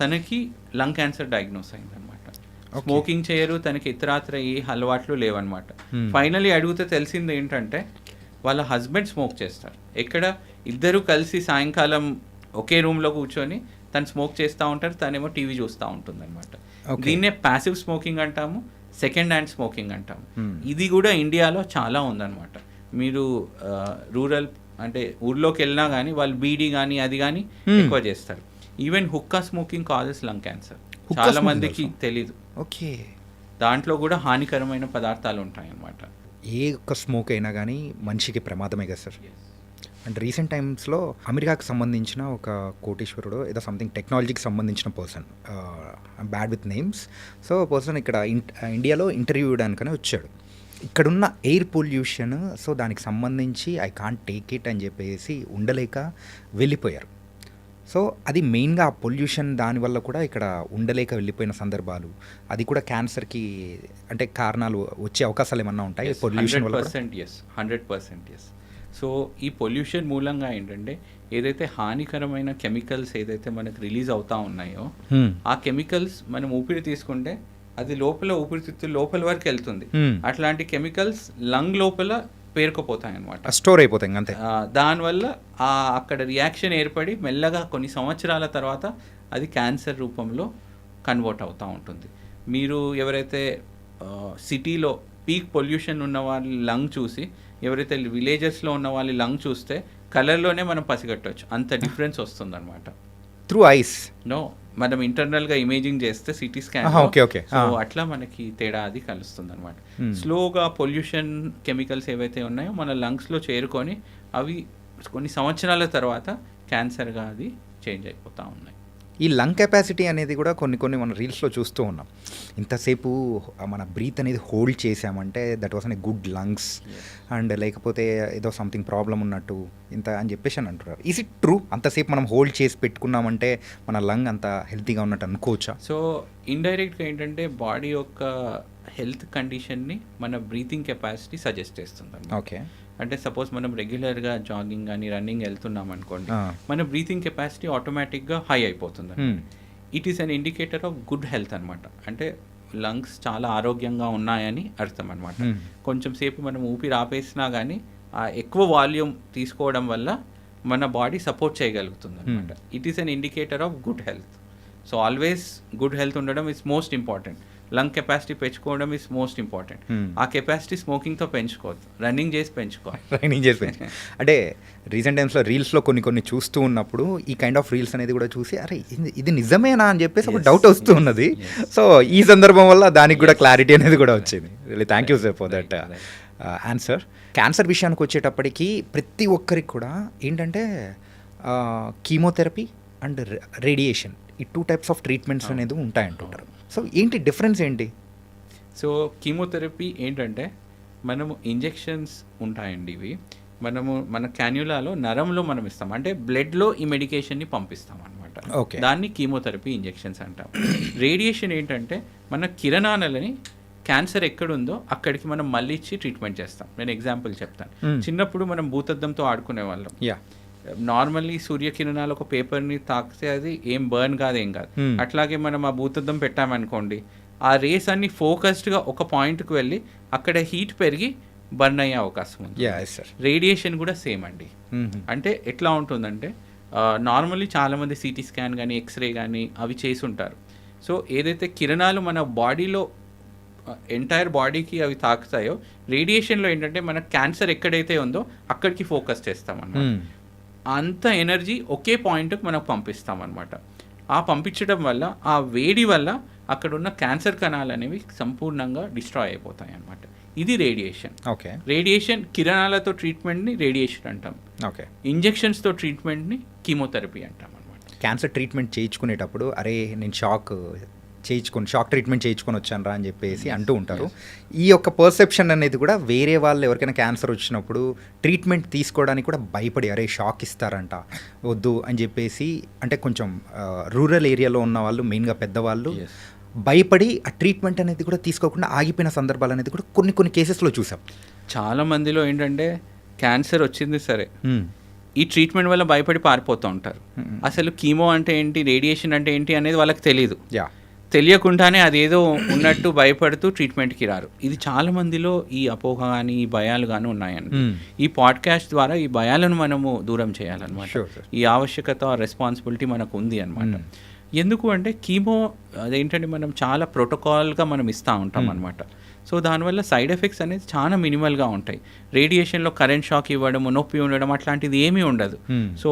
తనకి లంగ్ క్యాన్సర్ డయాగ్నోస్ అయిందనమాట. స్మోకింగ్ చేయరు, తనకి ఇతరాత్ర ఏ అలవాట్లు లేవన్నమాట. ఫైనలీ అడిగితే తెలిసింది ఏంటంటే వాళ్ళ హస్బెండ్ స్మోక్ చేస్తారు. ఎక్కడ ఇద్దరు కలిసి సాయంకాలం ఒకే రూమ్లో కూర్చొని తను స్మోక్ చేస్తూ ఉంటారు, తనేమో టీవీ చూస్తూ ఉంటుంది అనమాట. దీన్నే ప్యాసివ్ స్మోకింగ్ అంటాము, సెకండ్ హ్యాండ్ స్మోకింగ్ అంటాము. ఇది కూడా ఇండియాలో చాలా ఉందన్నమాట. మీరు రూరల్ అంటే ఊర్లోకి వెళ్ళినా కానీ వాళ్ళు బీడీ కానీ అది కానీ ఎక్కువ చేస్తారు. Even hookah smoking causes lung cancer, చాలా మందికి తెలీదు. ఓకే. దాంట్లో కూడా హానికరమైన పదార్థాలు ఉంటాయి అన్నమాట. ఏ ఒక్క స్మోక్ అయినా కానీ మనిషికి ప్రమాదమే కదా సార్. అండ్ రీసెంట్ టైమ్స్లో అమెరికాకి సంబంధించిన ఒక కోటీశ్వరుడు ఏదో సంథింగ్ టెక్నాలజీకి సంబంధించిన person, bad with names, so person ఇక్కడ ఇండియాలో ఇంటర్వ్యూ ఇవ్వడానికనే వచ్చాడు. ఇక్కడున్న ఎయిర్ పొల్యూషన్, సో దానికి సంబంధించి ఐ కాంట్ టేక్ ఇట్ అని చెప్పేసి ఉండలేక వెళ్ళిపోయారు. సో అది మెయిన్గా ఆ పొల్యూషన్ దానివల్ల కూడా ఇక్కడ ఉండలేక వెళ్ళిపోయిన సందర్భాలు, అది కూడా క్యాన్సర్కి అంటే కారణాలు వచ్చే అవకాశాలు ఏమన్నా ఉంటాయి పొల్యూషన్ వల్ల? 100% ఎస్. సో ఈ పొల్యూషన్ మూలంగా ఏంటంటే ఏదైతే హానికరమైన కెమికల్స్ ఏదైతే మనకు రిలీజ్ అవుతా ఉన్నాయో ఆ కెమికల్స్ మనం ఊపిరి తీసుకుంటే అది లోపల ఊపిరితిత్తుల లోపల వరకు వెళ్తుంది. అట్లాంటి కెమికల్స్ లంగ్ లోపల పేరుకుపోతాయి అనమాట, స్టోర్ అయిపోతాయి అంతే. దానివల్ల అక్కడ రియాక్షన్ ఏర్పడి మెల్లగా కొన్ని సంవత్సరాల తర్వాత అది క్యాన్సర్ రూపంలో కన్వర్ట్ అవుతూ ఉంటుంది. మీరు ఎవరైతే సిటీలో పీక్ పొల్యూషన్ ఉన్న వాళ్ళ లంగ్ చూసి ఎవరైతే విలేజెస్లో ఉన్న వాళ్ళ లంగ్ చూస్తే కలర్లోనే మనం పసిగట్టవచ్చు, అంత డిఫరెన్స్ వస్తుంది అనమాట. త్రూ ఐస్ నో, మనం ఇంటర్నల్గా ఇమేజింగ్ చేస్తే సిటీ స్కాన్, సో అట్లా మనకి తేడా అది కలుస్తుంది అనమాట. స్లోగా పొల్యూషన్ కెమికల్స్ ఏవైతే ఉన్నాయో మన లంగ్స్లో చేరుకొని అవి కొన్ని సంవత్సరాల తర్వాత క్యాన్సర్గా అది చేంజ్ అయిపోతూ ఉన్నాయి. ఈ లంగ్ కెపాసిటీ అనేది కూడా కొన్ని మన రీల్స్లో చూస్తూ ఉన్నాం. ఇంతసేపు మన బ్రీత్ అనేది హోల్డ్ చేసామంటే that was an good lungs, and లేకపోతే ఏదో సంథింగ్ ప్రాబ్లం ఉన్నట్టు ఇంత అని చెప్పేసి అని అంటున్నారు. Is it true? అంతసేపు మనం హోల్డ్ చేసి పెట్టుకున్నామంటే మన లంగ్ అంత హెల్తీగా ఉన్నట్టు అనుకోవచ్చా? సో ఇండైరెక్ట్గా ఏంటంటే బాడీ యొక్క హెల్త్ కండిషన్ని మన బ్రీతింగ్ కెపాసిటీ సజెస్ట్ చేస్తుంది. ఓకే. అంటే సపోజ్ మనం రెగ్యులర్గా జాగింగ్ కానీ రన్నింగ్ వెళ్తున్నాం అనుకోండి, మన బ్రీతింగ్ కెపాసిటీ ఆటోమేటిక్గా హై అయిపోతుంది. It is an indicator of good health అనమాట. అంటే లంగ్స్ చాలా ఆరోగ్యంగా ఉన్నాయని అర్థం అనమాట. కొంచెం సేపు మనం ఊపిరి ఆపేసినా కానీ ఆ ఎక్కువ వాల్యూమ్ తీసుకోవడం వల్ల మన బాడీ సపోర్ట్ చేయగలుగుతుంది అనమాట. It is an indicator of good health. So always good health ఉండడం is most important. Lung capacity పెంచుకోవడం ఇస్ మోస్ట్ ఇంపార్టెంట్. ఆ కెపాసిటీ స్మోకింగ్తో పెంచుకోవద్దు, రన్నింగ్ చేసి పెంచుకోవాలి. అంటే రీసెంట్ టైమ్స్లో రీల్స్లో కొన్ని చూస్తూ ఉన్నప్పుడు ఈ కైండ్ ఆఫ్ రీల్స్ అనేది కూడా చూసి అరే ఇది నిజమేనా అని చెప్పేసి ఒక డౌట్ వస్తూ ఉన్నది. సో ఈ సందర్భం వల్ల దానికి కూడా క్లారిటీ అనేది కూడా వచ్చింది. Really thank you sir for that answer. Cancer విషయానికి వచ్చేటప్పటికి ప్రతి ఒక్కరికి కూడా ఏంటంటే కీమోథెరపీ అండ్ రేడియేషన్, ఈ 2 types ఆఫ్ ట్రీట్మెంట్స్ అనేది ఉంటాయంటుంటారు. సో ఏంటి డిఫరెన్స్ ఏంటి? సో కీమోథెరపీ ఏంటంటే మనము ఇంజెక్షన్స్ ఉంటాయండి, ఇవి మనము మన క్యాన్యులాలో నరంలో మనం ఇస్తాం, అంటే బ్లడ్లో ఈ మెడికేషన్ని పంపిస్తాం అనమాట. దాన్ని కీమోథెరపీ ఇంజెక్షన్స్ అంటాం. రేడియేషన్ ఏంటంటే మన కిరణాలని క్యాన్సర్ ఎక్కడుందో అక్కడికి మనం మళ్ళీ ఇచ్చి ట్రీట్మెంట్ చేస్తాం. నేను ఎగ్జాంపుల్ చెప్తాను. చిన్నప్పుడు మనం భూతద్దంతో ఆడుకునే వాళ్ళం. నార్మల్లీ సూర్యకిరణాలు ఒక పేపర్ని తాకితే అది ఏం బర్న్ కాదు, ఏం కాదు. అట్లాగే మనం ఆ భూతద్దం పెట్టామనుకోండి, ఆ రేస్ అన్ని ఫోకస్డ్గా ఒక పాయింట్కి వెళ్ళి అక్కడ హీట్ పెరిగి బర్న్ అయ్యే అవకాశం ఉంది. రేడియేషన్ కూడా సేమ్ అండి. అంటే ఎట్లా ఉంటుందంటే నార్మల్లీ చాలామంది సిటీ స్కాన్ కానీ ఎక్స్రే కానీ అవి చేసి ఉంటారు. సో ఏదైతే కిరణాలు మన బాడీలో ఎంటైర్ బాడీకి అవి తాకుతాయో, రేడియేషన్లో ఏంటంటే మన క్యాన్సర్ ఎక్కడైతే ఉందో అక్కడికి ఫోకస్ చేస్తామన్నమాట. అంత ఎనర్జీ ఒకే పాయింట్కి మనం పంపిస్తాం అనమాట. ఆ పంపించడం వల్ల ఆ వేడి వల్ల అక్కడ ఉన్న క్యాన్సర్ కణాలు అనేవి సంపూర్ణంగా డిస్ట్రాయ్ అయిపోతాయి అన్నమాట. ఇది రేడియేషన్. ఓకే. రేడియేషన్ కిరణాలతో ట్రీట్మెంట్ని రేడియేషన్ అంటాం. ఓకే. ఇంజెక్షన్స్తో ట్రీట్మెంట్ని కీమోథెరపీ అంటాం అనమాట. క్యాన్సర్ ట్రీట్మెంట్ చేయించుకునేటప్పుడు అరే నేను షాక్ చేయించుకొని షాక్ ట్రీట్మెంట్ చేయించుకొని వచ్చాను రా అని చెప్పేసి అంటూ ఉంటారు. ఈ యొక్క పర్సెప్షన్ అనేది కూడా వేరే వాళ్ళు ఎవరికైనా క్యాన్సర్ వచ్చినప్పుడు ట్రీట్మెంట్ తీసుకోవడానికి కూడా భయపడి అరే షాక్ ఇస్తారంట వద్దు అని చెప్పేసి, అంటే కొంచెం రూరల్ ఏరియాలో ఉన్న వాళ్ళు మెయిన్గా పెద్దవాళ్ళు భయపడి ఆ ట్రీట్మెంట్ అనేది కూడా తీసుకోకుండా ఆగిపోయిన సందర్భాలు అనేది కూడా కొన్ని కేసెస్లో చూసాం. చాలా మందిలో ఏంటంటే క్యాన్సర్ వచ్చింది సరే, ఈ ట్రీట్మెంట్ వల్ల భయపడి పారిపోతూ ఉంటారు. అసలు కీమో అంటే ఏంటి, రేడియేషన్ అంటే ఏంటి అనేది వాళ్ళకి తెలియదు. తెలియకుండానే అదేదో ఉన్నట్టు భయపడుతూ ట్రీట్మెంట్కి రారు. ఇది చాలా మందిలో ఈ అపోహ కానీ ఈ భయాలు కానీ ఉన్నాయండి. ఈ పాడ్కాస్ట్ ద్వారా ఈ భయాలను మనము దూరం చేయాలన్నమాట. ఈ ఆవశ్యకత రెస్పాన్సిబిలిటీ మనకు ఉంది అనమాట. ఎందుకు అంటే కీమో అదేంటంటే మనం చాలా ప్రోటోకాల్గా మనం ఇస్తూ ఉంటాం అనమాట. సో దానివల్ల సైడ్ ఎఫెక్ట్స్ అనేది చాలా మినిమల్గా ఉంటాయి. రేడియేషన్లో కరెంట్ షాక్ ఇవ్వడం, నొప్పి ఉండడం అట్లాంటిది ఏమీ ఉండదు. సో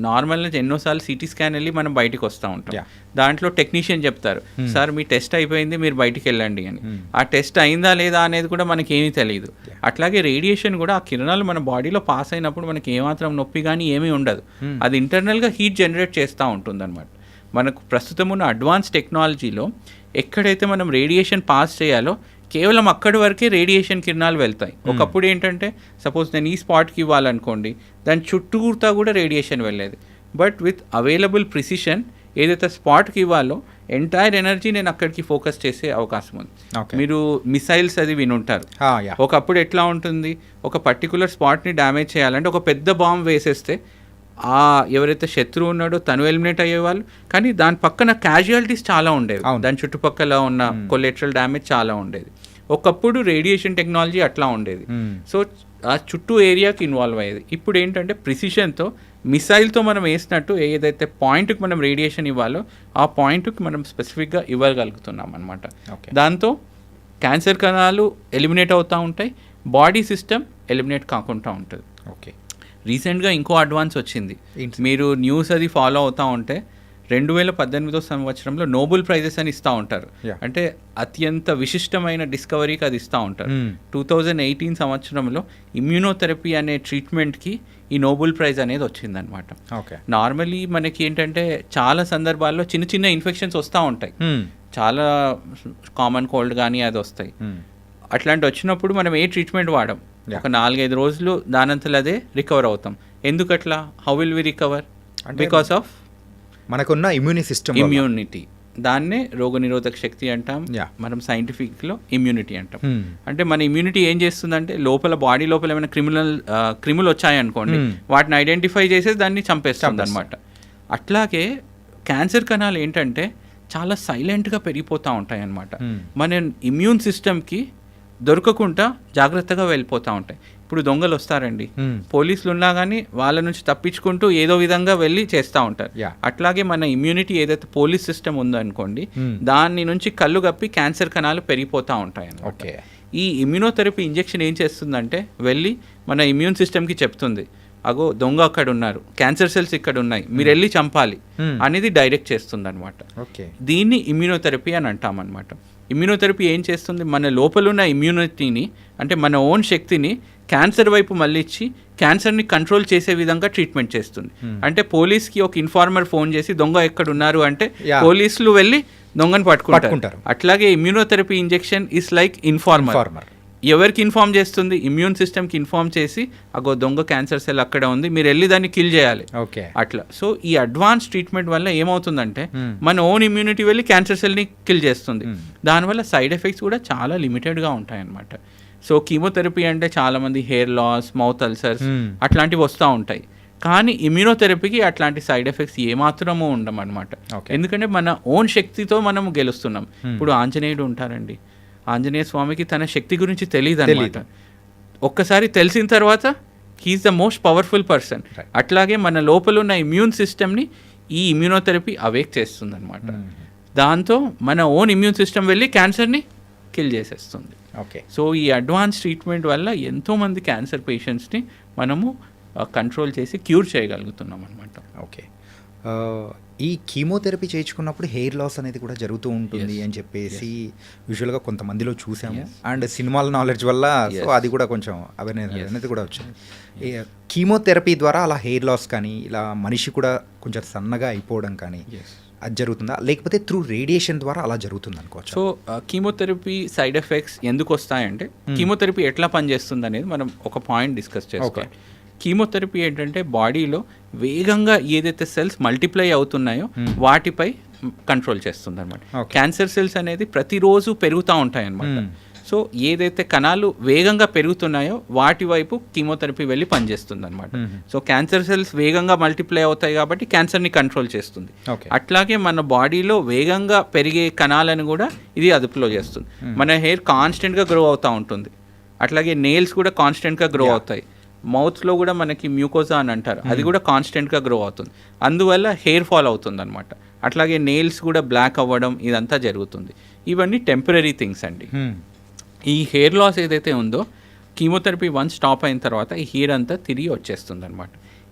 నార్మల్గా ఎన్నోసార్లు సిటీ స్కాన్ వెళ్ళి మనం బయటకు వస్తూ ఉంటాం. దాంట్లో టెక్నీషియన్ చెప్తారు, సార్ మీ టెస్ట్ అయిపోయింది మీరు బయటికి వెళ్ళండి అని. ఆ టెస్ట్ అయిందా లేదా అనేది కూడా మనకి ఏమీ తెలియదు. అట్లాగే రేడియేషన్ కూడా ఆ కిరణాలు మన బాడీలో పాస్ అయినప్పుడు మనకి ఏమాత్రం నొప్పి కానీ ఏమీ ఉండదు. అది ఇంటర్నల్గా హీట్ జనరేట్ చేస్తూ ఉంటుంది అనమాట. మనకు ప్రస్తుతం ఉన్న అడ్వాన్స్ టెక్నాలజీలో ఎక్కడైతే మనం రేడియేషన్ పాస్ చేయాలో కేవలం అక్కడి వరకే రేడియేషన్ కిరణాలు వెళ్తాయి. ఒకప్పుడు ఏంటంటే సపోజ్ నేను ఈ స్పాట్కి ఇవ్వాలనుకోండి, దాని చుట్టూతా కూడా రేడియేషన్ వెళ్ళేది. బట్ విత్ అవైలబుల్ ప్రిసిషన్ ఏదైతే స్పాట్కి ఇవ్వాలో ఎంటైర్ ఎనర్జీ నేను అక్కడికి ఫోకస్ చేసే అవకాశం ఉంది. మీరు మిసైల్స్ అది వినుంటారు. ఒకప్పుడు ఎట్లా ఉంటుంది, ఒక పర్టికులర్ స్పాట్ని డ్యామేజ్ చేయాలంటే ఒక పెద్ద బాంబ్ వేసేస్తే ఎవరైతే శత్రువు ఉన్నాడో తను ఎలిమినేట్ అయ్యేవాళ్ళు, కానీ దాని పక్కన క్యాజువాలిటీస్ చాలా ఉండేవి. దాని చుట్టుపక్కల ఉన్న కొలెటరల్ డ్యామేజ్ చాలా ఉండేది. ఒకప్పుడు రేడియేషన్ టెక్నాలజీ అట్లా ఉండేది. సో ఆ చుట్టూ ఏరియాకి ఇన్వాల్వ్ అయ్యేది. ఇప్పుడు ఏంటంటే ప్రిసిషన్తో మిసైల్తో మనం వేసినట్టు ఏదైతే పాయింట్కి మనం రేడియేషన్ ఇవ్వాలో ఆ పాయింట్కి మనం స్పెసిఫిక్గా ఇవ్వగలుగుతున్నాం అనమాట. దాంతో క్యాన్సర్ కణాలు ఎలిమినేట్ అవుతూ ఉంటాయి, బాడీ సిస్టమ్ ఎలిమినేట్ కాకుండా ఉంటుంది. ఓకే. రీసెంట్గా ఇంకో అడ్వాన్స్ వచ్చింది. మీరు న్యూస్ అది ఫాలో అవుతూ ఉంటే 2018 సంవత్సరంలో నోబెల్ ప్రైజెస్ అని ఇస్తూ ఉంటారు. అంటే అత్యంత విశిష్టమైన డిస్కవరీకి అది ఇస్తూ ఉంటారు. 2018 సంవత్సరంలో ఇమ్యూనోథెరపీ అనే ట్రీట్మెంట్కి ఈ నోబెల్ ప్రైజ్ అనేది వచ్చిందనమాట. నార్మల్లీ మనకి ఏంటంటే చాలా సందర్భాల్లో చిన్న చిన్న ఇన్ఫెక్షన్స్ వస్తూ ఉంటాయి, చాలా కామన్ కోల్డ్ కానీ అది వస్తాయి. అట్లాంటి వచ్చినప్పుడు మనం ఏ ట్రీట్మెంట్ వాడం, ఒక 4-5 రోజులు దానంతలో అదే రికవర్ అవుతాం. ఎందుకట్లా? How will we recover? Because of మనకున్న ఇమ్యూనిటీ. దాన్నే రోగనిరోధక శక్తి అంటాం, మనం సైంటిఫిక్లో ఇమ్యూనిటీ అంటాం. అంటే మన ఇమ్యూనిటీ ఏం చేస్తుందంటే లోపల బాడీ లోపల ఏమైనా క్రిములు వచ్చాయనుకోండి, వాటిని ఐడెంటిఫై చేసేసి దాన్ని చంపేస్తుంది అనమాట. అట్లాగే క్యాన్సర్ కణాలు ఏంటంటే చాలా సైలెంట్గా పెరిగిపోతూ ఉంటాయి అన్నమాట. మన ఇమ్యూన్ సిస్టమ్కి దొరకకుండా జాగ్రత్తగా వెళ్ళిపోతూ ఉంటాయి. ఇప్పుడు దొంగలు వస్తారండి, పోలీసులు ఉన్నా కానీ వాళ్ళ నుంచి తప్పించుకుంటూ ఏదో విధంగా వెళ్ళి చేస్తూ ఉంటారు. అట్లాగే మన ఇమ్యూనిటీ ఏదైతే పోలీస్ సిస్టమ్ ఉందనుకోండి, దాని నుంచి కళ్ళు గప్పి క్యాన్సర్ కణాలు పెరిగిపోతూ ఉంటాయి అన్నమాట. ఈ ఇమ్యూనోథెరపీ ఇంజెక్షన్ ఏం చేస్తుందంటే వెళ్ళి మన ఇమ్యూన్ సిస్టమ్కి చెప్తుంది, అగో దొంగ అక్కడ ఉన్నారు, క్యాన్సర్ సెల్స్ ఇక్కడ ఉన్నాయి, మీరు వెళ్ళి చంపాలి అనేది డైరెక్ట్ చేస్తుంది అనమాట. దీన్ని ఇమ్యూనోథెరపీ అని అంటాం అనమాట. ఇమ్యూనోథెరపీ ఏం చేస్తుంది, మన లోపలున్న ఇమ్యూనిటీని అంటే మన ఓన్ శక్తిని క్యాన్సర్ వైపు మళ్ళించి క్యాన్సర్ని కంట్రోల్ చేసే విధంగా ట్రీట్మెంట్ చేస్తుంది. అంటే పోలీస్కి ఒక ఇన్ఫార్మర్ ఫోన్ చేసి దొంగ ఎక్కడ ఉన్నారు అంటే పోలీసులు వెళ్ళి దొంగను పట్టుకుంటారు. అట్లాగే immunotherapy injection is like informer. ఎవరికి ఇన్ఫార్మ్ చేస్తుంది? ఇమ్యూన్ సిస్టమ్కి ఇన్ఫార్మ్ చేసి అగో దొంగ క్యాన్సర్ సెల్ అక్కడ ఉంది, మీరు వెళ్ళి దాన్ని కిల్ చేయాలి. అట్లా. సో ఈ అడ్వాన్స్ ట్రీట్మెంట్ వల్ల ఏమవుతుందంటే మన ఓన్ ఇమ్యూనిటీ వెళ్ళి క్యాన్సర్ సెల్ని కిల్ చేస్తుంది. దానివల్ల సైడ్ ఎఫెక్ట్స్ కూడా చాలా లిమిటెడ్గా ఉంటాయి అన్నమాట. సో కీమోథెరపీ అంటే చాలామంది హెయిర్ లాస్, మౌత్ అల్సర్స్ అట్లాంటివి వస్తూ ఉంటాయి. కానీ ఇమ్యూనోథెరపీకి అట్లాంటి సైడ్ ఎఫెక్ట్స్ ఏమాత్రమూ ఉండమన్నమాట. ఎందుకంటే మన ఓన్ శక్తితో మనం గెలుస్తున్నాం. ఇప్పుడు ఆంజనేయుడు ఉంటారండి, ఆంజనేయ స్వామికి తన శక్తి గురించి తెలియదు అనమాట. ఒక్కసారి తెలిసిన తర్వాత he is the most powerful person. అట్లాగే మన లోపల ఉన్న ఇమ్యూన్ సిస్టమ్ని ఈ ఇమ్యూనోథెరపీ అవేక్ చేస్తుంది అనమాట. దాంతో మన ఓన్ ఇమ్యూన్ సిస్టమ్ వెళ్ళి క్యాన్సర్ని కిల్ చేసేస్తుంది. సో ఈ అడ్వాన్స్ ట్రీట్మెంట్ వల్ల ఎంతోమంది క్యాన్సర్ పేషెంట్స్ని మనము కంట్రోల్ చేసి క్యూర్ చేయగలుగుతున్నాం అనమాట. ఈ కీమోథెరపీ చేయించుకున్నప్పుడు హెయిర్ లాస్ అనేది కూడా జరుగుతూ ఉంటుంది అని చెప్పేసి యూజువల్గా కొంతమందిలో చూసాము. అండ్ సినిమాల నాలెడ్జ్ వల్ల సో అది కూడా కొంచెం అవేర్నెస్ అనేది కూడా వచ్చింది. కీమోథెరపీ ద్వారా అలా హెయిర్ లాస్ కానీ ఇలా మనిషి కూడా కొంచెం సన్నగా అయిపోవడం కానీ అది జరుగుతుందా, లేకపోతే త్రూ రేడియేషన్ ద్వారా అలా జరుగుతుంది అనుకోవచ్చు? సో కీమోథెరపీ సైడ్ ఎఫెక్ట్స్ ఎందుకు వస్తాయంటే కీమోథెరపీ ఎట్లా పనిచేస్తుంది అనేది మనం ఒక పాయింట్ డిస్కస్ చేసుకోవాలి. కీమోథెరపీ ఏంటంటే బాడీలో వేగంగా ఏదైతే సెల్స్ మల్టిప్లై అవుతున్నాయో వాటిపై కంట్రోల్ చేస్తుంది అనమాట. క్యాన్సర్ సెల్స్ అనేది ప్రతిరోజు పెరుగుతూ ఉంటాయి అన్నమాట. సో ఏదైతే కణాలు వేగంగా పెరుగుతున్నాయో వాటి వైపు కీమోథెరపీ వెళ్ళి పనిచేస్తుంది అనమాట. సో క్యాన్సర్ సెల్స్ వేగంగా మల్టిప్లై అవుతాయి కాబట్టి క్యాన్సర్ని కంట్రోల్ చేస్తుంది. అట్లాగే మన బాడీలో వేగంగా పెరిగే కణాలను కూడా ఇది అదుపులో చేస్తుంది. మన హెయిర్ కాన్స్టెంట్గా గ్రో అవుతూ ఉంటుంది. అట్లాగే నెయిల్స్ కూడా కాన్స్టెంట్గా గ్రో అవుతాయి. మౌత్లో కూడా మనకి మ్యూకోజా అని అంటారు, అది కూడా కాన్స్టెంట్గా గ్రో అవుతుంది. అందువల్ల హెయిర్ ఫాల్ అవుతుంది అనమాట. అట్లాగే నెయిల్స్ కూడా బ్లాక్ అవ్వడం ఇదంతా జరుగుతుంది. ఇవన్నీ టెంపరీ థింగ్స్ అండి. ఈ హెయిర్ లాస్ ఏదైతే ఉందో కీమోథెరపీ వన్స్ స్టాప్ అయిన తర్వాత ఈ హెయిర్ అంతా తిరిగి వచ్చేస్తుంది అనమాట.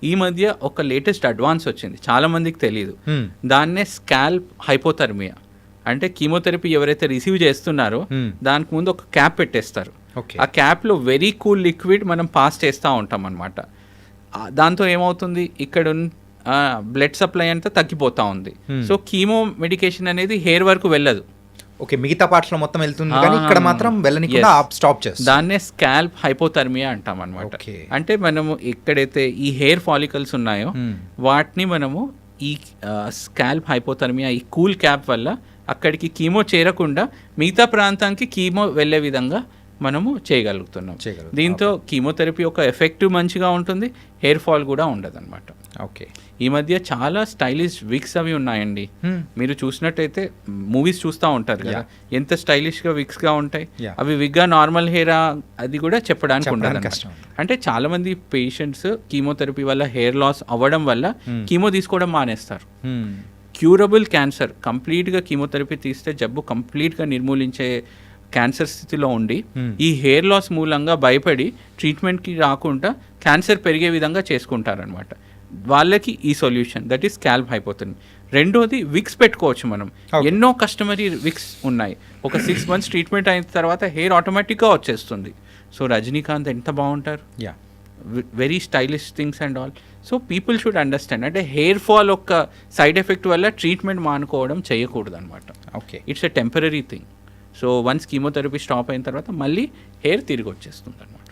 ఈ మధ్య ఒక లేటెస్ట్ అడ్వాన్స్ వచ్చింది, చాలామందికి తెలియదు. దాన్నే స్కాల్ప్ హైపోథర్మియా. అంటే కీమోథెరపీ ఎవరైతే రిసీవ్ చేస్తున్నారో దానికి ముందు ఒక క్యాప్ పెట్టేస్తారు. ఆ క్యాప్లో వెరీ కూల్ లిక్విడ్ మనం పాస్ చేస్తూ ఉంటాం అనమాట. దాంతో ఏమవుతుంది, ఇక్కడ బ్లడ్ సప్లై అంతా తగ్గిపోతూ ఉంది. సో కీమో మెడికేషన్ అనేది హెయిర్ వరకు వెళ్ళదు. ఓకే, మిగతా పార్ట్స్ లో మొత్తం వెళ్తుంది కానీ ఇక్కడ మాత్రం వెళ్ళనికుండా స్టాప్ చేస్తుంది. దాన్నే స్కాల్ప్ హైపోథర్మియా అంటాం అనమాట. అంటే మనము ఎక్కడైతే ఈ హెయిర్ ఫాలికల్స్ ఉన్నాయో వాటిని మనము ఈ స్కాల్ప్ హైపోథర్మియా ఈ కూల్ క్యాప్ వల్ల అక్కడికి కీమో చేరకుండా మిగతా ప్రాంతానికి కీమో వెళ్ళే విధంగా మనము చేయగలుగుతున్నాం. దీంతో కీమోథెరపీ ఒక ఎఫెక్టివ్ మంచిగా ఉంటుంది, హెయిర్ ఫాల్ కూడా ఉండదు అనమాట. ఓకే, ఈ మధ్య చాలా స్టైలిష్ విగ్స్ అవి ఉన్నాయండి. మీరు చూసినట్టయితే మూవీస్ చూస్తూ ఉంటారు కదా, ఎంత స్టైలిష్గా విగ్స్గా ఉంటాయి. అవి విగ్గా నార్మల్ హెయిరా అది కూడా చెప్పడానికి ఉండదు. అంటే చాలా మంది పేషెంట్స్ కీమోథెరపీ వల్ల హెయిర్ లాస్ అవ్వడం వల్ల కీమో తీసుకోవడం మానేస్తారు. క్యూరబుల్ క్యాన్సర్ కంప్లీట్గా కీమోథెరపీ తీస్తే జబ్బు కంప్లీట్గా నిర్మూలించే క్యాన్సర్ స్థితిలో ఉండి ఈ హెయిర్ లాస్ మూలంగా భయపడి ట్రీట్మెంట్కి రాకుండా క్యాన్సర్ పెరిగే విధంగా చేసుకుంటారనమాట. వాళ్ళకి ఈ solution that is scalp hypothermia. రెండోది విక్స్ పెట్టుకోవచ్చు మనం. ఎన్నో కస్టమరీ విక్స్ ఉన్నాయి. ఒక 6 months ట్రీట్మెంట్ అయిన తర్వాత హెయిర్ ఆటోమేటిక్గా వచ్చేస్తుంది. సో రజనీకాంత్ ఎంత బాగుంటారు, very stylish things and all. So people should understand, అంటే హెయిర్ ఫాల్ ఒక సైడ్ ఎఫెక్ట్ వల్ల ట్రీట్మెంట్ మానుకోవడం చేయకూడదు అనమాట. Okay, it's a temporary thing. So once chemotherapy stop అయిన తర్వాత మళ్ళీ హెయిర్ తిరిగి వచ్చేస్తుంది అనమాట.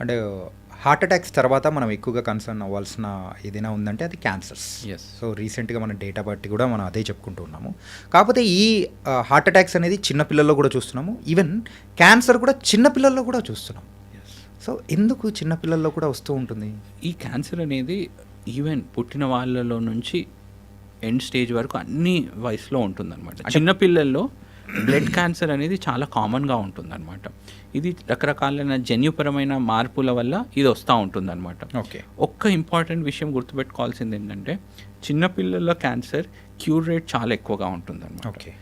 అంటే హార్ట్ అటాక్స్ తర్వాత మనం ఎక్కువగా కన్సర్న్ అవ్వాల్సిన ఏదైనా ఉందంటే అది క్యాన్సర్స్. సో రీసెంట్గా మన డేటా బట్టి కూడా మనం అదే చెప్పుకుంటూ ఉన్నాము. కాకపోతే ఈ హార్ట్ అటాక్స్ అనేది చిన్నపిల్లల్లో కూడా చూస్తున్నాము, ఈవెన్ క్యాన్సర్ కూడా చిన్నపిల్లల్లో కూడా చూస్తున్నాం. సో ఎందుకు చిన్నపిల్లల్లో కూడా వస్తూ ఉంటుంది ఈ క్యాన్సర్ అనేది? ఈవెన్ పుట్టిన వాళ్ళలో నుంచి ఎండ్ స్టేజ్ వరకు అన్ని వయసులో ఉంటుందన్నమాట. చిన్నపిల్లల్లో బ్లడ్ క్యాన్సర్ అనేది చాలా కామన్గా ఉంటుందన్నమాట. ఇది రకరకాలైన జన్యుపరమైన మార్పుల వల్ల ఇది వస్తూ ఉంటుందన్నమాట. ఓకే, ఒక్క ఇంపార్టెంట్ విషయం గుర్తుపెట్టుకోవాల్సింది ఏంటంటే చిన్నపిల్లల క్యాన్సర్ క్యూర్ రేట్ చాలా ఎక్కువగా ఉంటుందన్నమాట. ఓకే,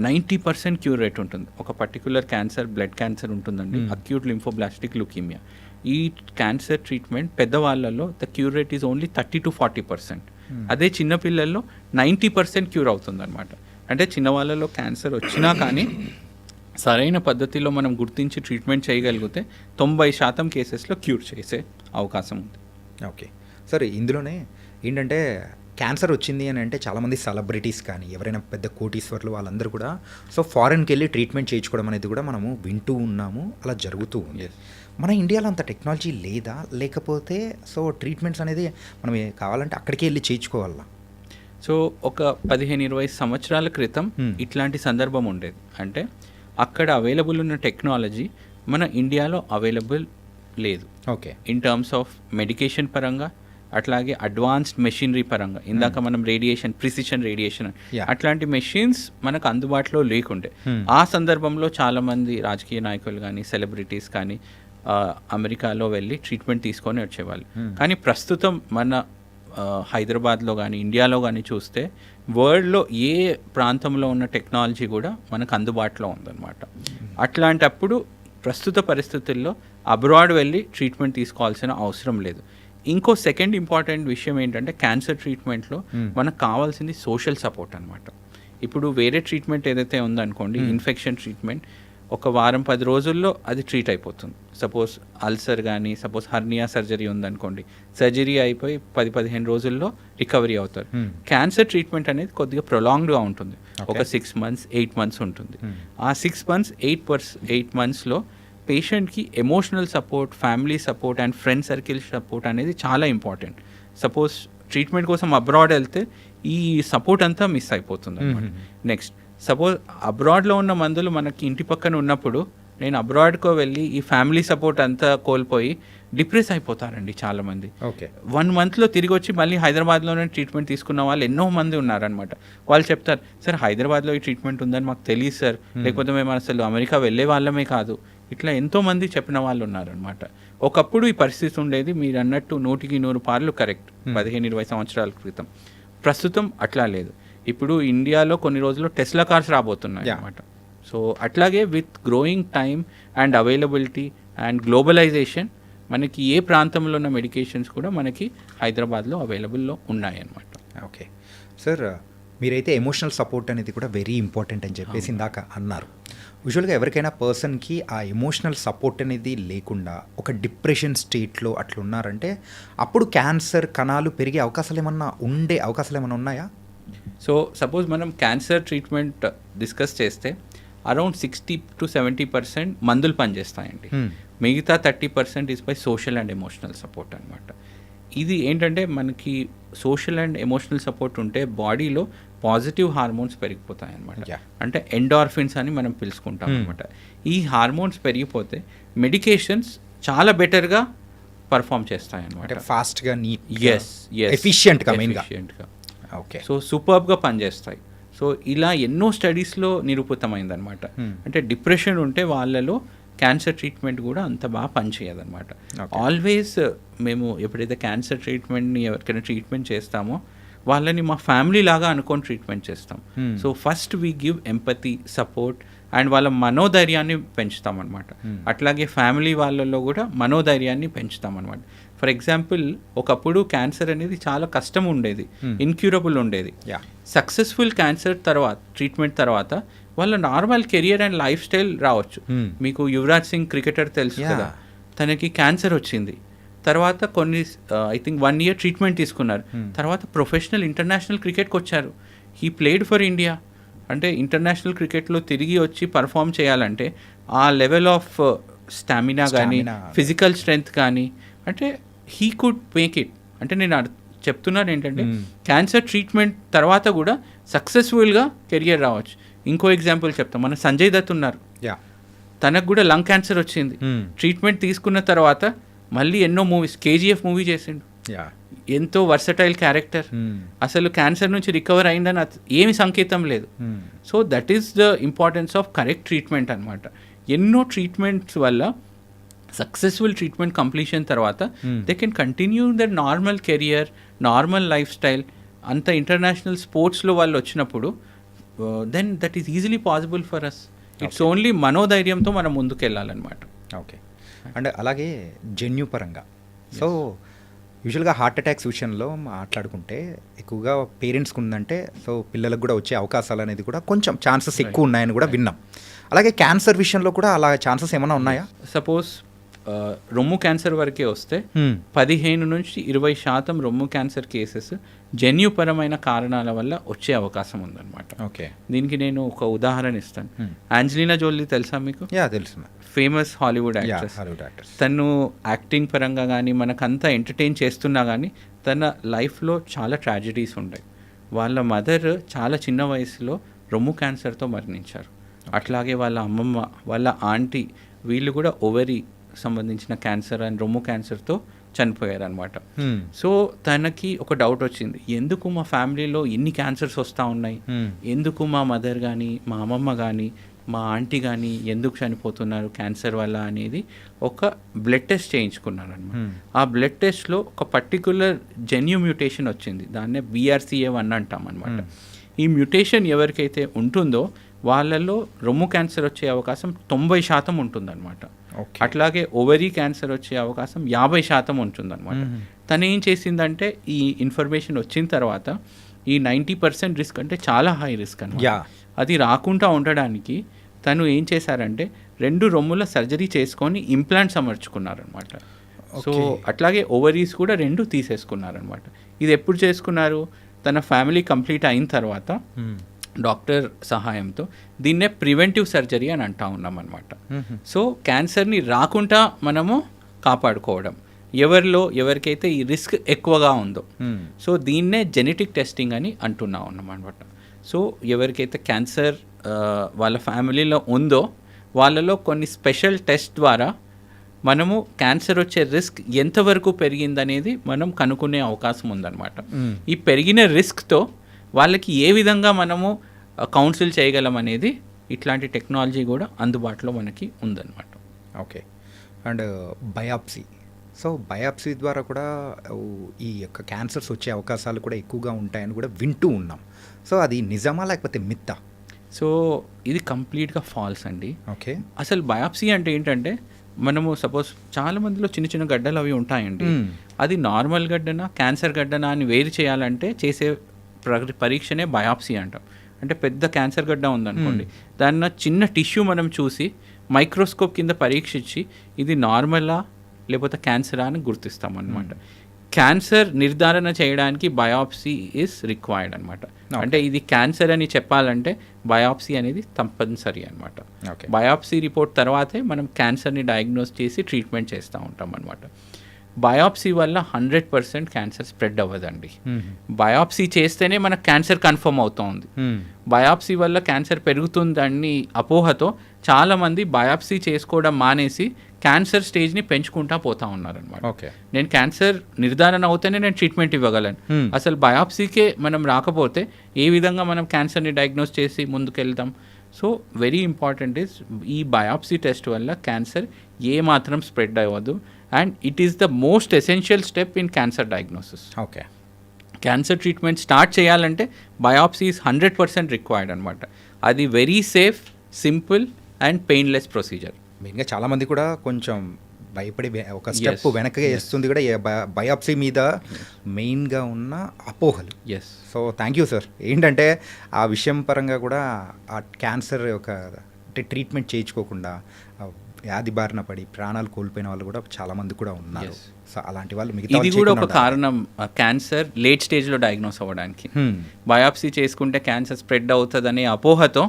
90% క్యూర్ రేట్ ఉంటుంది. ఒక పర్టికులర్ క్యాన్సర్ బ్లడ్ క్యాన్సర్ ఉంటుందండి, అక్యూట్ లింఫోబ్లాస్టిక్ లుకీమియా. ఈ క్యాన్సర్ ట్రీట్మెంట్ పెద్దవాళ్ళలో the cure rate is only 30 to 40%. అదే చిన్నపిల్లల్లో 90% క్యూర్ అవుతుందన్నమాట. అంటే చిన్నవాళ్ళలో క్యాన్సర్ వచ్చినా కానీ సరైన పద్ధతిలో మనం గుర్తించి ట్రీట్మెంట్ చేయగలిగితే 90% కేసెస్లో క్యూర్ చేసే అవకాశం ఉంది. ఓకే, సరే, ఇందులోనే ఏంటంటే క్యాన్సర్ వచ్చింది అని అంటే చాలామంది సెలబ్రిటీస్ కానీ ఎవరైనా పెద్ద కోటీశ్వర్లు వాళ్ళందరూ కూడా సో ఫారెన్కి వెళ్ళి ట్రీట్మెంట్ చేయించుకోవడం అనేది కూడా మనము వింటూ ఉన్నాము, అలా జరుగుతూ ఉంది. మన ఇండియాలో అంత టెక్నాలజీ లేదా, లేకపోతే సో ట్రీట్మెంట్స్ అనేది మనం కావాలంటే అక్కడికే వెళ్ళి చేయించుకోవాలా? సో ఒక 15-20 సంవత్సరాల క్రితం ఇట్లాంటి సందర్భం ఉండేది. అంటే అక్కడ అవైలబుల్ ఉన్న టెక్నాలజీ మన ఇండియాలో అవైలబుల్ లేదు. Okay, in terms of medication పరంగా, అట్లాగే అడ్వాన్స్డ్ మెషినరీ పరంగా. ఇందాక మనం రేడియేషన్, ప్రిసిషన్ రేడియేషన్ అట్లాంటి మెషిన్స్ మనకు అందుబాటులో లేకుండే. ఆ సందర్భంలో చాలామంది రాజకీయ నాయకులు కానీ సెలబ్రిటీస్ కానీ అమెరికాలో వెళ్ళి ట్రీట్మెంట్ తీసుకొని వచ్చేవాళ్ళు. కానీ ప్రస్తుతం మన హైదరాబాద్లో కానీ ఇండియాలో కానీ చూస్తే వరల్డ్లో ఏ ప్రాంతంలో ఉన్న టెక్నాలజీ కూడా మనకు అందుబాటులో ఉందన్నమాట. అట్లాంటప్పుడు ప్రస్తుత పరిస్థితుల్లో అబ్రాడ్ వెళ్ళి ట్రీట్మెంట్ తీసుకోవాల్సిన అవసరం లేదు. ఇంకో సెకండ్ ఇంపార్టెంట్ విషయం ఏంటంటే క్యాన్సర్ ట్రీట్మెంట్లో మనకు కావాల్సింది సోషల్ సపోర్ట్ అనమాట. ఇప్పుడు వేరే ట్రీట్మెంట్ ఏదైతే ఉందనుకోండి, ఇన్ఫెక్షన్ ట్రీట్మెంట్ ఒక వారం 10 రోజుల్లో అది ట్రీట్ అయిపోతుంది. సపోజ్ అల్సర్ కానీ, సపోజ్ హర్నియా సర్జరీ ఉందనుకోండి, సర్జరీ అయిపోయి 10-15 రోజుల్లో రికవరీ అవుతారు. క్యాన్సర్ ట్రీట్మెంట్ అనేది కొద్దిగా ప్రొలాంగ్డ్గా ఉంటుంది. ఒక 6 months 8 months ఉంటుంది. ఆ 6 months 8 monthsలో పేషెంట్కి emotional support, family support and friend circle support అనేది చాలా ఇంపార్టెంట్. సపోజ్ ట్రీట్మెంట్ కోసం అబ్రాడ్ వెళ్తే ఈ సపోర్ట్ అంతా మిస్ అయిపోతుంది అనమాట. నెక్స్ట్ సపోజ్ అబ్రాడ్లో ఉన్న మందులు మనకి ఇంటి పక్కన ఉన్నప్పుడు నేను అబ్రాడ్కో వెళ్ళి ఈ ఫ్యామిలీ సపోర్ట్ అంతా కోల్పోయి డిప్రెస్ అయిపోతారండి చాలామంది. ఓకే, 1 monthలో తిరిగి వచ్చి మళ్ళీ హైదరాబాద్లోనే ట్రీట్మెంట్ తీసుకున్న వాళ్ళు ఎంతో మంది ఉన్నారనమాట. వాళ్ళు చెప్తారు, సార్ హైదరాబాద్లో ఈ ట్రీట్మెంట్ ఉందని మాకు తెలియదు సార్, లేకపోతే మేము అసలు అమెరికా వెళ్ళే వాళ్ళమే కాదు. ఇట్లా ఎంతోమంది చెప్పిన వాళ్ళు ఉన్నారనమాట. ఒకప్పుడు ఈ పరిస్థితి ఉండేది, మీరు అన్నట్టు 100% కరెక్ట్, 15-20 సంవత్సరాల క్రితం. ప్రస్తుతం అట్లా లేదు. ఇప్పుడు ఇండియాలో కొన్ని రోజుల్లో టెస్లా కార్స్ రాబోతున్నాయి అన్నమాట. సో అట్లాగే with growing time and availability and globalisation మనకి ఏ ప్రాంతంలో ఉన్న మెడికేషన్స్ కూడా మనకి హైదరాబాద్లో అవైలబుల్లో ఉన్నాయన్నమాట. ఓకే సార్, మీరైతే ఎమోషనల్ సపోర్ట్ అనేది కూడా వెరీ ఇంపార్టెంట్ అని చెప్పేసి ఇందాక అన్నారు. యూజువల్గా ఎవరికైనా పర్సన్కి ఆ ఎమోషనల్ సపోర్ట్ అనేది లేకుండా ఒక డిప్రెషన్ స్టేట్లో అట్లా ఉన్నారంటే అప్పుడు క్యాన్సర్ కణాలు పెరిగే అవకాశాలు ఏమన్నా ఉన్నాయా? సో సపోజ్ మనం క్యాన్సర్ ట్రీట్మెంట్ డిస్కస్ చేస్తే అరౌండ్ 60-70% మందులు పనిచేస్తాయండి. మిగతా 30% is by social and emotional support అనమాట. ఇది ఏంటంటే మనకి సోషల్ అండ్ ఎమోషనల్ సపోర్ట్ ఉంటే బాడీలో పాజిటివ్ హార్మోన్స్ పెరిగిపోతాయి అనమాట. అంటే ఎండార్ఫిన్స్ అని మనం పిలుచుకుంటాం అనమాట. ఈ హార్మోన్స్ పెరిగిపోతే మెడికేషన్స్ చాలా బెటర్గా పర్ఫామ్ చేస్తాయి అనమాట. ఫాస్ట్గా, ఎఫిషియెంట్గా. ఓకే, సో సూపర్బ్గా పనిచేస్తాయి. సో ఇలా ఎన్నో స్టడీస్లో నిరూపితమైందనమాట. అంటే డిప్రెషన్ ఉంటే వాళ్ళలో క్యాన్సర్ ట్రీట్మెంట్ కూడా అంత బాగా పనిచేయదన్నమాట. ఆల్వేస్ మేము ఎప్పుడైతే క్యాన్సర్ ట్రీట్మెంట్ని ఎవరికైనా ట్రీట్మెంట్ చేస్తామో వాళ్ళని మా ఫ్యామిలీ లాగా అనుకొని ట్రీట్మెంట్ చేస్తాం. So first we give empathy, support and వాళ్ళ మనోధైర్యాన్ని పెంచుతాం అనమాట. అట్లాగే ఫ్యామిలీ వాళ్ళలో కూడా మనోధైర్యాన్ని పెంచుతాం అనమాట. ఫర్ ఎగ్జాంపుల్, ఒకప్పుడు క్యాన్సర్ అనేది చాలా కష్టం ఉండేది, ఇన్క్యూరబుల్ ఉండేది. సక్సెస్ఫుల్ క్యాన్సర్ తర్వాత, ట్రీట్మెంట్ తర్వాత వాళ్ళ normal career and life style రావచ్చు. మీకు యువరాజ్ సింగ్ క్రికెటర్ తెలుసు కదా, తనకి క్యాన్సర్ వచ్చింది. తర్వాత కొన్ని ఐ థింక్ 1 year ట్రీట్మెంట్ తీసుకున్నారు. తర్వాత ప్రొఫెషనల్ ఇంటర్నేషనల్ క్రికెట్కి వచ్చారు. He played for India. అంటే ఇంటర్నేషనల్ క్రికెట్లో తిరిగి వచ్చి పర్ఫామ్ చేయాలంటే ఆ లెవెల్ ఆఫ్ స్టామినా కానీ, ఫిజికల్ స్ట్రెంగ్త్ కానీ, అంటే హీ కుడ్ మేక్ ఇట్. అంటే నేను చెప్తున్నాను ఏంటంటే క్యాన్సర్ ట్రీట్మెంట్ తర్వాత కూడా సక్సెస్ఫుల్గా కెరియర్ రావచ్చు. ఇంకో ఎగ్జాంపుల్ చెప్తాం, మన సంజయ్ దత్ ఉన్నారు, తనకు కూడా లంగ్ క్యాన్సర్ వచ్చింది. ట్రీట్మెంట్ తీసుకున్న తర్వాత మళ్ళీ ఎన్నో మూవీస్, కేజీఎఫ్ మూవీ చేసిండు, ఎంతో వర్సటైల్ క్యారెక్టర్. అసలు క్యాన్సర్ నుంచి రికవర్ అయిందని ఏమి సంకేతం లేదు. So that is the importance of correct treatment అనమాట. ఎన్నో ట్రీట్మెంట్స్ వల్ల సక్సెస్ఫుల్ ట్రీట్మెంట్ కంప్లీషన్ తర్వాత they can continue their normal career, normal lifestyle. అంత ఇంటర్నేషనల్ స్పోర్ట్స్లో వాళ్ళు వచ్చినప్పుడు then that is easily possible for us. It's only మనోధైర్యంతో మనం ముందుకు వెళ్ళాలన్నమాట. ఓకే, అండ్ అలాగే జన్యుపరంగా సో యూజువల్గా హార్ట్ అటాక్స్ విషయంలో మాట్లాడుకుంటే ఎక్కువగా పేరెంట్స్కి ఉందంటే సో పిల్లలకు కూడా వచ్చే అవకాశాలు అనేది కూడా కొంచెం ఛాన్సెస్ ఎక్కువ ఉన్నాయని కూడా విన్నాం. అలాగే క్యాన్సర్ విషయంలో కూడా అలా ఛాన్సెస్ ఏమైనా ఉన్నాయా? సపోజ్ రొమ్ము క్యాన్సర్ వరకే వస్తే 15-20% రొమ్ము క్యాన్సర్ కేసెస్ జన్యుపరమైన కారణాల వల్ల వచ్చే అవకాశం ఉందన్నమాట. ఓకే, దీనికి నేను ఒక ఉదాహరణ ఇస్తాను. ఆంజలీనా జోలీ తెలుసా మీకు? తెలుసు, ఫేమస్ హాలీవుడ్ యాక్ట్రెస్. తను యాక్టింగ్ పరంగా కానీ మనకంతా ఎంటర్టైన్ చేస్తున్నా కానీ తన లైఫ్లో చాలా ట్రాజడీస్ ఉంటాయి. వాళ్ళ మదర్ చాలా చిన్న వయసులో రొమ్ము క్యాన్సర్తో మరణించారు. అట్లాగే వాళ్ళ అమ్మమ్మ, వాళ్ళ ఆంటీ, వీళ్ళు కూడా ఓవరీ సంబంధించిన క్యాన్సర్ అండ్ రొమ్ము క్యాన్సర్తో చనిపోయారు అనమాట. సో తనకి ఒక డౌట్ వచ్చింది, ఎందుకు మా ఫ్యామిలీలో ఇన్ని క్యాన్సర్స్ వస్తూ ఉన్నాయి, ఎందుకు మా మదర్ కానీ, మా అమ్మమ్మ కానీ, మా ఆంటీ కానీ ఎందుకు చనిపోతున్నారు క్యాన్సర్ వల్ల అనేది ఒక బ్లడ్ టెస్ట్ చేయించుకున్నాను అనమాట. ఆ బ్లడ్ టెస్ట్లో ఒక పర్టికులర్ జెన్యు మ్యూటేషన్ వచ్చింది, దాన్నే BRCA1 అంటాం అనమాట. ఈ మ్యూటేషన్ ఎవరికైతే ఉంటుందో వాళ్ళలో రొమ్ము క్యాన్సర్ వచ్చే అవకాశం 90% ఉంటుందన్నమాట. అట్లాగే ఓవరీ క్యాన్సర్ వచ్చే అవకాశం 50% ఉంటుందన్నమాట. తను ఏం చేసిందంటే ఈ ఇన్ఫర్మేషన్ వచ్చిన తర్వాత ఈ 90% రిస్క్ అంటే చాలా హై రిస్క్ అనమాట. అది రాకుండా ఉండడానికి తను ఏం చేశారంటే 2 రొమ్ముల సర్జరీ చేసుకొని ఇంప్లాంట్స్ అమర్చుకున్నారనమాట. సో అట్లాగే ఓవరీస్ కూడా 2 తీసేసుకున్నారనమాట. ఇది ఎప్పుడు చేసుకున్నారు? తన ఫ్యామిలీ కంప్లీట్ అయిన తర్వాత డాక్టర్ సహాయంతో. దీన్నే ప్రివెంటివ్ సర్జరీ అని అంటా ఉన్నాం అనమాట. సో క్యాన్సర్ని రాకుండా మనము కాపాడుకోవడం, ఎవరికైతే ఈ రిస్క్ ఎక్కువగా ఉందో. సో దీన్నే జెనెటిక్ టెస్టింగ్ అని అంటున్నాం అన్నమాట. సో ఎవరికైతే క్యాన్సర్ వాళ్ళ ఫ్యామిలీలో ఉందో వాళ్ళలో కొన్ని స్పెషల్ టెస్ట్ ద్వారా మనము క్యాన్సర్ వచ్చే రిస్క్ ఎంతవరకు పెరిగిందనేది మనం కనుక్కునే అవకాశం ఉందన్నమాట. ఈ పెరిగిన రిస్క్తో వాళ్ళకి ఏ విధంగా మనము కౌన్సిల్ చేయగలం అనేది ఇట్లాంటి టెక్నాలజీ కూడా అందుబాటులో మనకి ఉందన్నమాట. Okay. And biopsy. So biopsy ద్వారా కూడా ఈ యొక్క క్యాన్సర్స్ వచ్చే అవకాశాలు కూడా ఎక్కువగా ఉంటాయని కూడా వింటూ ఉన్నాం. సో అది నిజమా లేకపోతే మిత్తా? సో ఇది కంప్లీట్గా ఫాల్స్ అండి. ఓకే. అసలు బయాప్సీ అంటే ఏంటంటే మనము సపోజ్ చాలా మందిలో చిన్న చిన్న గడ్డలు అవి ఉంటాయండి. అది నార్మల్ గడ్డనా క్యాన్సర్ గడ్డనా అని వేరు చేయాలంటే చేసే పరీక్షనే బయాప్సీ అంటాం. అంటే పెద్ద క్యాన్సర్ గడ్డ ఉందనుకోండి, దాన్ని చిన్న టిష్యూ మనం చూసి మైక్రోస్కోప్ కింద పరీక్షించి ఇది నార్మలా లేకపోతే క్యాన్సరా అని గుర్తిస్తాం అనమాట. క్యాన్సర్ నిర్ధారణ చేయడానికి బయాప్సీ ఈజ్ రిక్వైర్డ్ అనమాట. అంటే ఇది క్యాన్సర్ అని చెప్పాలంటే బయాప్సీ అనేది తప్పనిసరి అనమాట. బయాప్సీ రిపోర్ట్ తర్వాతే మనం క్యాన్సర్ని డయాగ్నోస్ చేసి ట్రీట్మెంట్ చేస్తూ ఉంటాం అనమాట. బయాప్సీ వల్ల 100% క్యాన్సర్ స్ప్రెడ్ అవ్వదండి. బయాప్సీ చేస్తేనే మనకు క్యాన్సర్ కన్ఫర్మ్ అవుతుంది. బయాప్సీ వల్ల క్యాన్సర్ పెరుగుతుందని అపోహతో చాలామంది బయాప్సీ చేసుకోవడం మానేసి క్యాన్సర్ స్టేజ్ని పెంచుకుంటా పోతా ఉన్నారనమాట. నేను క్యాన్సర్ నిర్ధారణ అవుతేనే నేను ట్రీట్మెంట్ ఇవ్వగలను, అసలు బయాప్సీకే మనం రాకపోతే ఏ విధంగా మనం క్యాన్సర్ని డయాగ్నోస్ చేసి ముందుకెళ్తాం? సో వెరీ ఇంపార్టెంట్ ఇస్ ఈ బయాప్సీ టెస్ట్ వల్ల క్యాన్సర్ ఏ మాత్రం స్ప్రెడ్ అవ్వదు. And it is the most essential step in cancer diagnosis. Okay. Cancer treatment start చేయాలంటే బయాప్సీ ఈజ్ 100% రిక్వైర్డ్ అనమాట. అది very safe, simple and painless procedure. మెయిన్గా చాలామంది కూడా కొంచెం భయపడి ఒక స్టెప్ వెనక్కి వేస్తుంది కూడా బయాప్సీ మీద మెయిన్గా ఉన్న అపోహలు. So thank you sir. ఏంటంటే ఆ విషయం పరంగా కూడా ఆ క్యాన్సర్ యొక్క అంటే ట్రీట్మెంట్ చేయించుకోకుండా వ్యాధి బారిన పడి ప్రాణాలు కోల్పోయిన వాళ్ళు కూడా చాలామంది కూడా ఉన్నారు. సో అలాంటి వాళ్ళు మిగతా ఇది కూడా ఒక కారణం క్యాన్సర్ లేట్ స్టేజ్లో డయాగ్నోస్ అవ్వడానికి. బయాప్సీ చేసుకుంటే క్యాన్సర్ స్ప్రెడ్ అవుతుందనే అపోహతో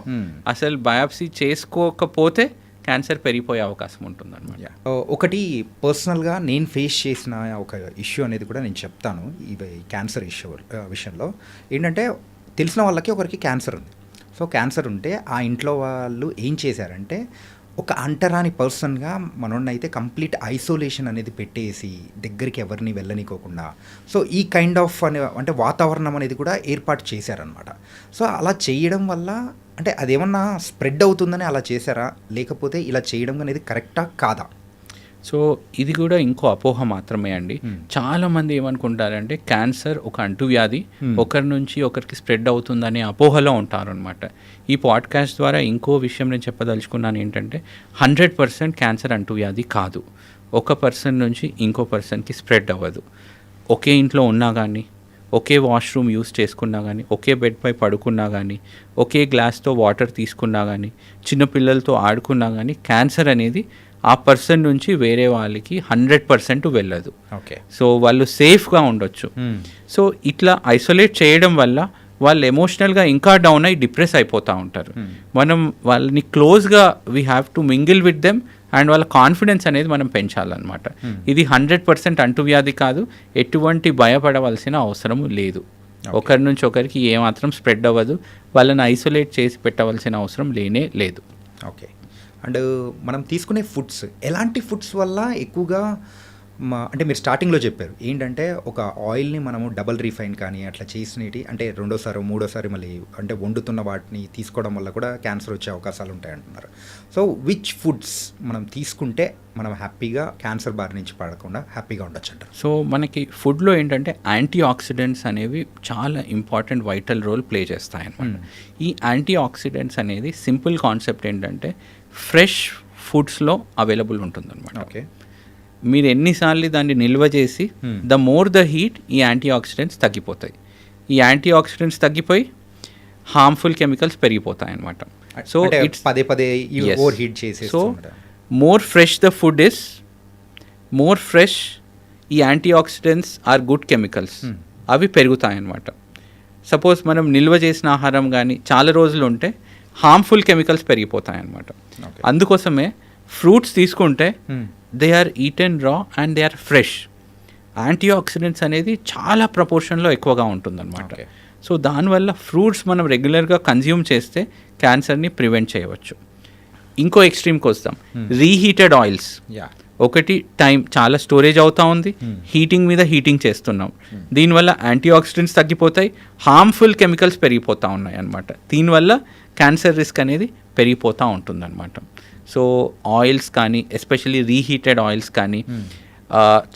అసలు బయాప్సీ చేసుకోకపోతే క్యాన్సర్ పెరిగిపోయే అవకాశం ఉంటుంది అనమాట. ఒకటి పర్సనల్గా నేను ఫేస్ చేసిన ఒక ఇష్యూ అనేది కూడా నేను చెప్తాను. ఇవి క్యాన్సర్ ఇష్యూ విషయంలో ఏంటంటే తెలిసిన వాళ్ళకి ఒకరికి క్యాన్సర్ ఉంది. సో క్యాన్సర్ ఉంటే ఆ ఇంట్లో వాళ్ళు ఏం చేశారంటే ఒక అంటరాని పర్సన్గా మనోడినైతే కంప్లీట్ ఐసోలేషన్ అనేది పెట్టేసి దగ్గరికి ఎవరిని వెళ్ళనికోకుండా సో ఈ కైండ్ ఆఫ్ అంటే వాతావరణం అనేది కూడా ఏర్పాటు చేశారనమాట. సో అలా చేయడం వల్ల అంటే అదేమన్నా స్ప్రెడ్ అవుతుందని అలా చేశారా లేకపోతే ఇలా చేయడం అనేది కరెక్టా కాదా? సో ఇది కూడా ఇంకో అపోహ మాత్రమే అండి. చాలామంది ఏమనుకుంటారంటే క్యాన్సర్ ఒక అంటువ్యాధి, ఒకరి నుంచి ఒకరికి స్ప్రెడ్ అవుతుందనే అపోహలో ఉంటారు అనమాట. ఈ పాడ్కాస్ట్ ద్వారా ఇంకో విషయం నేను చెప్పదలుచుకున్నాను ఏంటంటే 100% క్యాన్సర్ అంటువ్యాధి కాదు. ఒక పర్సన్ నుంచి ఇంకో పర్సన్కి స్ప్రెడ్ అవ్వదు. ఒకే ఇంట్లో ఉన్నా కానీ, ఒకే వాష్రూమ్ యూస్ చేసుకున్నా కానీ, ఒకే బెడ్పై పడుకున్నా కానీ, ఒకే గ్లాస్తో వాటర్ తీసుకున్నా కానీ, చిన్నపిల్లలతో ఆడుకున్నా కానీ క్యాన్సర్ అనేది ఆ పర్సన్ నుంచి వేరే వాళ్ళకి 100% వెళ్ళదు. ఓకే. సో వాళ్ళు సేఫ్గా ఉండొచ్చు. సో ఇట్లా ఐసోలేట్ చేయడం వల్ల వాళ్ళు ఎమోషనల్గా ఇంకా డౌన్ అయ్యి డిప్రెస్ అయిపోతూ ఉంటారు. మనం వాళ్ళని క్లోజ్గా we have to mingle with them and వాళ్ళ కాన్ఫిడెన్స్ అనేది మనం పెంచాలన్నమాట. ఇది 100% అంటువ్యాధి కాదు, ఎటువంటి భయపడవలసిన అవసరం లేదు. ఒకరి నుంచి ఒకరికి ఏమాత్రం స్ప్రెడ్ అవ్వదు, వాళ్ళని ఐసోలేట్ చేసి పెట్టవలసిన అవసరం లేనే లేదు. ఓకే. అండ్ మనం తీసుకునే ఫుడ్స్ ఎలాంటి ఫుడ్స్ వల్ల ఎక్కువగా అంటే మీరు స్టార్టింగ్లో చెప్పారు ఏంటంటే ఒక ఆయిల్ని మనము డబల్ రీఫైన్ కానీ అట్లా చేసినవి అంటే రెండోసారి మూడోసారి మళ్ళీ అంటే వండుతున్న వాటిని తీసుకోవడం వల్ల కూడా క్యాన్సర్ వచ్చే అవకాశాలు ఉంటాయి అంటున్నారు. సో విచ్ ఫుడ్స్ మనం తీసుకుంటే మనం హ్యాపీగా క్యాన్సర్ బారి నుంచి పడకుండా హ్యాపీగా ఉండొచ్చు అంటారు? సో మనకి ఫుడ్లో ఏంటంటే యాంటీ ఆక్సిడెంట్స్ అనేవి చాలా ఇంపార్టెంట్ వైటల్ రోల్ ప్లే చేస్తాయి అన్నమాట. ఈ యాంటీ ఆక్సిడెంట్స్ అనేది సింపుల్ కాన్సెప్ట్ ఏంటంటే ఫ్రెష్ ఫుడ్స్లో అవైలబుల్ ఉంటుందన్నమాట. ఓకే. మీరు ఎన్నిసార్లు దాన్ని నిల్వ చేసి ద మోర్ ద హీట్ ఈ యాంటీ ఆక్సిడెంట్స్ తగ్గిపోతాయి. ఈ యాంటీ ఆక్సిడెంట్స్ తగ్గిపోయి హార్మ్ఫుల్ కెమికల్స్ పెరిగిపోతాయి అన్నమాట. సో అంటే ఇట్స్ పదే పదే Yes. ఓవర్ హీట్ చేసేసి so more fresh the food is more fresh ఈ antioxidants are good chemicals అవి పెరుగుతాయన్నమాట. సపోజ్ మనం నిల్వ చేసిన ఆహారం కానీ చాలా రోజులు ఉంటే హార్మ్ఫుల్ కెమికల్స్ పెరిగిపోతాయన్నమాట. అందుకోసమే ఫ్రూట్స్ తీసుకుంటే they are eaten raw and they are fresh. Antioxidants అనేది చాలా ప్రపోర్షన్లో ఎక్కువగా ఉంటుందన్నమాట. Okay. సో దానివల్ల ఫ్రూట్స్ మనం రెగ్యులర్గా కన్జ్యూమ్ చేస్తే క్యాన్సర్ని ప్రివెంట్ చేయవచ్చు. ఇంకో ఎక్స్ట్రీమ్కి వస్తాం, రీహీటెడ్ ఆయిల్స్. యా ఒకటి టైం చాలా స్టోరేజ్ అవుతా ఉంది, హీటింగ్ మీద హీటింగ్ చేస్తున్నాం, దీనివల్ల యాంటీ ఆక్సిడెంట్స్ తగ్గిపోతాయి, హార్మ్ఫుల్ కెమికల్స్ పెరిగిపోతూ ఉన్నాయి అన్నమాట. దీనివల్ల క్యాన్సర్ రిస్క్ అనేది పెరిగిపోతూ ఉంటుందన్నమాట. సో ఆయిల్స్ కానీ ఎస్పెషల్లీ రీహీటెడ్ ఆయిల్స్ కానీ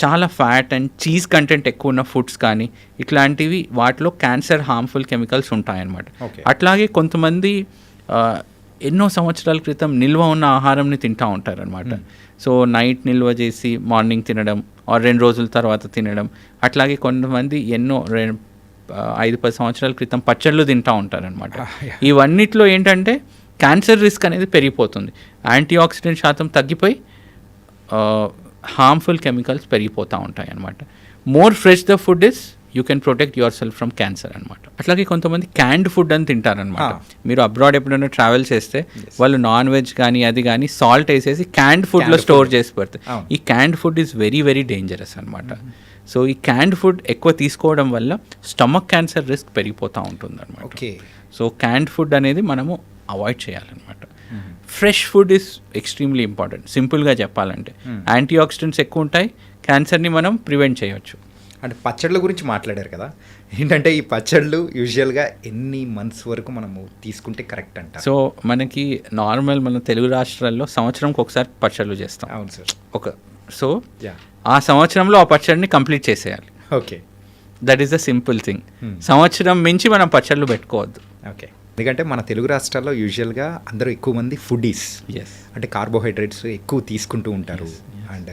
చాలా ఫ్యాట్ అండ్ చీజ్ కంటెంట్ ఎక్కువ ఉన్న ఫుడ్స్ కానీ ఇట్లాంటివి వాటిలో క్యాన్సర్ హార్మ్ఫుల్ కెమికల్స్ ఉంటాయన్నమాట. Okay. అట్లాగే కొంతమంది ఎన్నో సంవత్సరాల క్రితం నిల్వ ఉన్న ఆహారంని తింటూ ఉంటారనమాట. సో నైట్ నిల్వ చేసి మార్నింగ్ తినడం ఆర్ 2 రోజుల తర్వాత తినడం. అట్లాగే కొంతమంది ఎన్నో 5-10 సంవత్సరాల క్రితం పచ్చళ్ళు తింటూ ఉంటారనమాట. ఇవన్నిట్లో ఏంటంటే క్యాన్సర్ రిస్క్ అనేది పెరిగిపోతుంది. యాంటీ ఆక్సిడెంట్ శాతం తగ్గిపోయి హార్మ్ఫుల్ కెమికల్స్ పెరిగిపోతూ ఉంటాయి అన్నమాట. More fresh the food is you can protect your self from cancer అనమాట. అట్లాగే కొంతమంది క్యాండ్ ఫుడ్ అని తింటారనమాట. మీరు అబ్రాడ్ ఎప్పుడైనా ట్రావెల్ చేస్తే వాళ్ళు నాన్ వెజ్ కానీ అది కానీ సాల్ట్ వేసేసి క్యాండ్ ఫుడ్లో స్టోర్ చేసి పెడతారు. ఈ canned food is very very dangerous అనమాట. సో ఈ క్యాండ్ ఫుడ్ ఎక్కువ తీసుకోవడం వల్ల స్టమక్ క్యాన్సర్ రిస్క్ పెరిగిపోతూ ఉంటుంది అనమాట. ఓకే. సో క్యాండ్ ఫుడ్ అనేది మనము అవాయిడ్ చేయాలన్నమాట. Fresh food is extremely important. సింపుల్గా చెప్పాలంటే యాంటీ ఆక్సిడెంట్స్ ఎక్కువ ఉంటాయి, క్యాన్సర్ని మనం ప్రివెంట్ చేయవచ్చు. అంటే పచ్చళ్ళ గురించి మాట్లాడారు కదా, ఏంటంటే ఈ పచ్చళ్ళు యూజువల్గా ఎన్ని మంత్స్ వరకు మనము తీసుకుంటే కరెక్ట్ అంట? సో మనకి నార్మల్ మన తెలుగు రాష్ట్రాల్లో సంవత్సరంకి ఒకసారి పచ్చళ్ళు చేస్తాం. అవును సార్. So yeah. ఆ సంవత్సరంలో ఆ పచ్చడిని కంప్లీట్ చేసేయాలి. Okay. That is the simple thing. సంవత్సరం మించి మనం పచ్చళ్ళు పెట్టుకోవద్దు. ఓకే. ఎందుకంటే మన తెలుగు రాష్ట్రాల్లో యూజువల్గా అందరూ ఎక్కువ మంది ఫుడీస్, ఎస్ అంటే కార్బోహైడ్రేట్స్ ఎక్కువ తీసుకుంటూ ఉంటారు. అండ్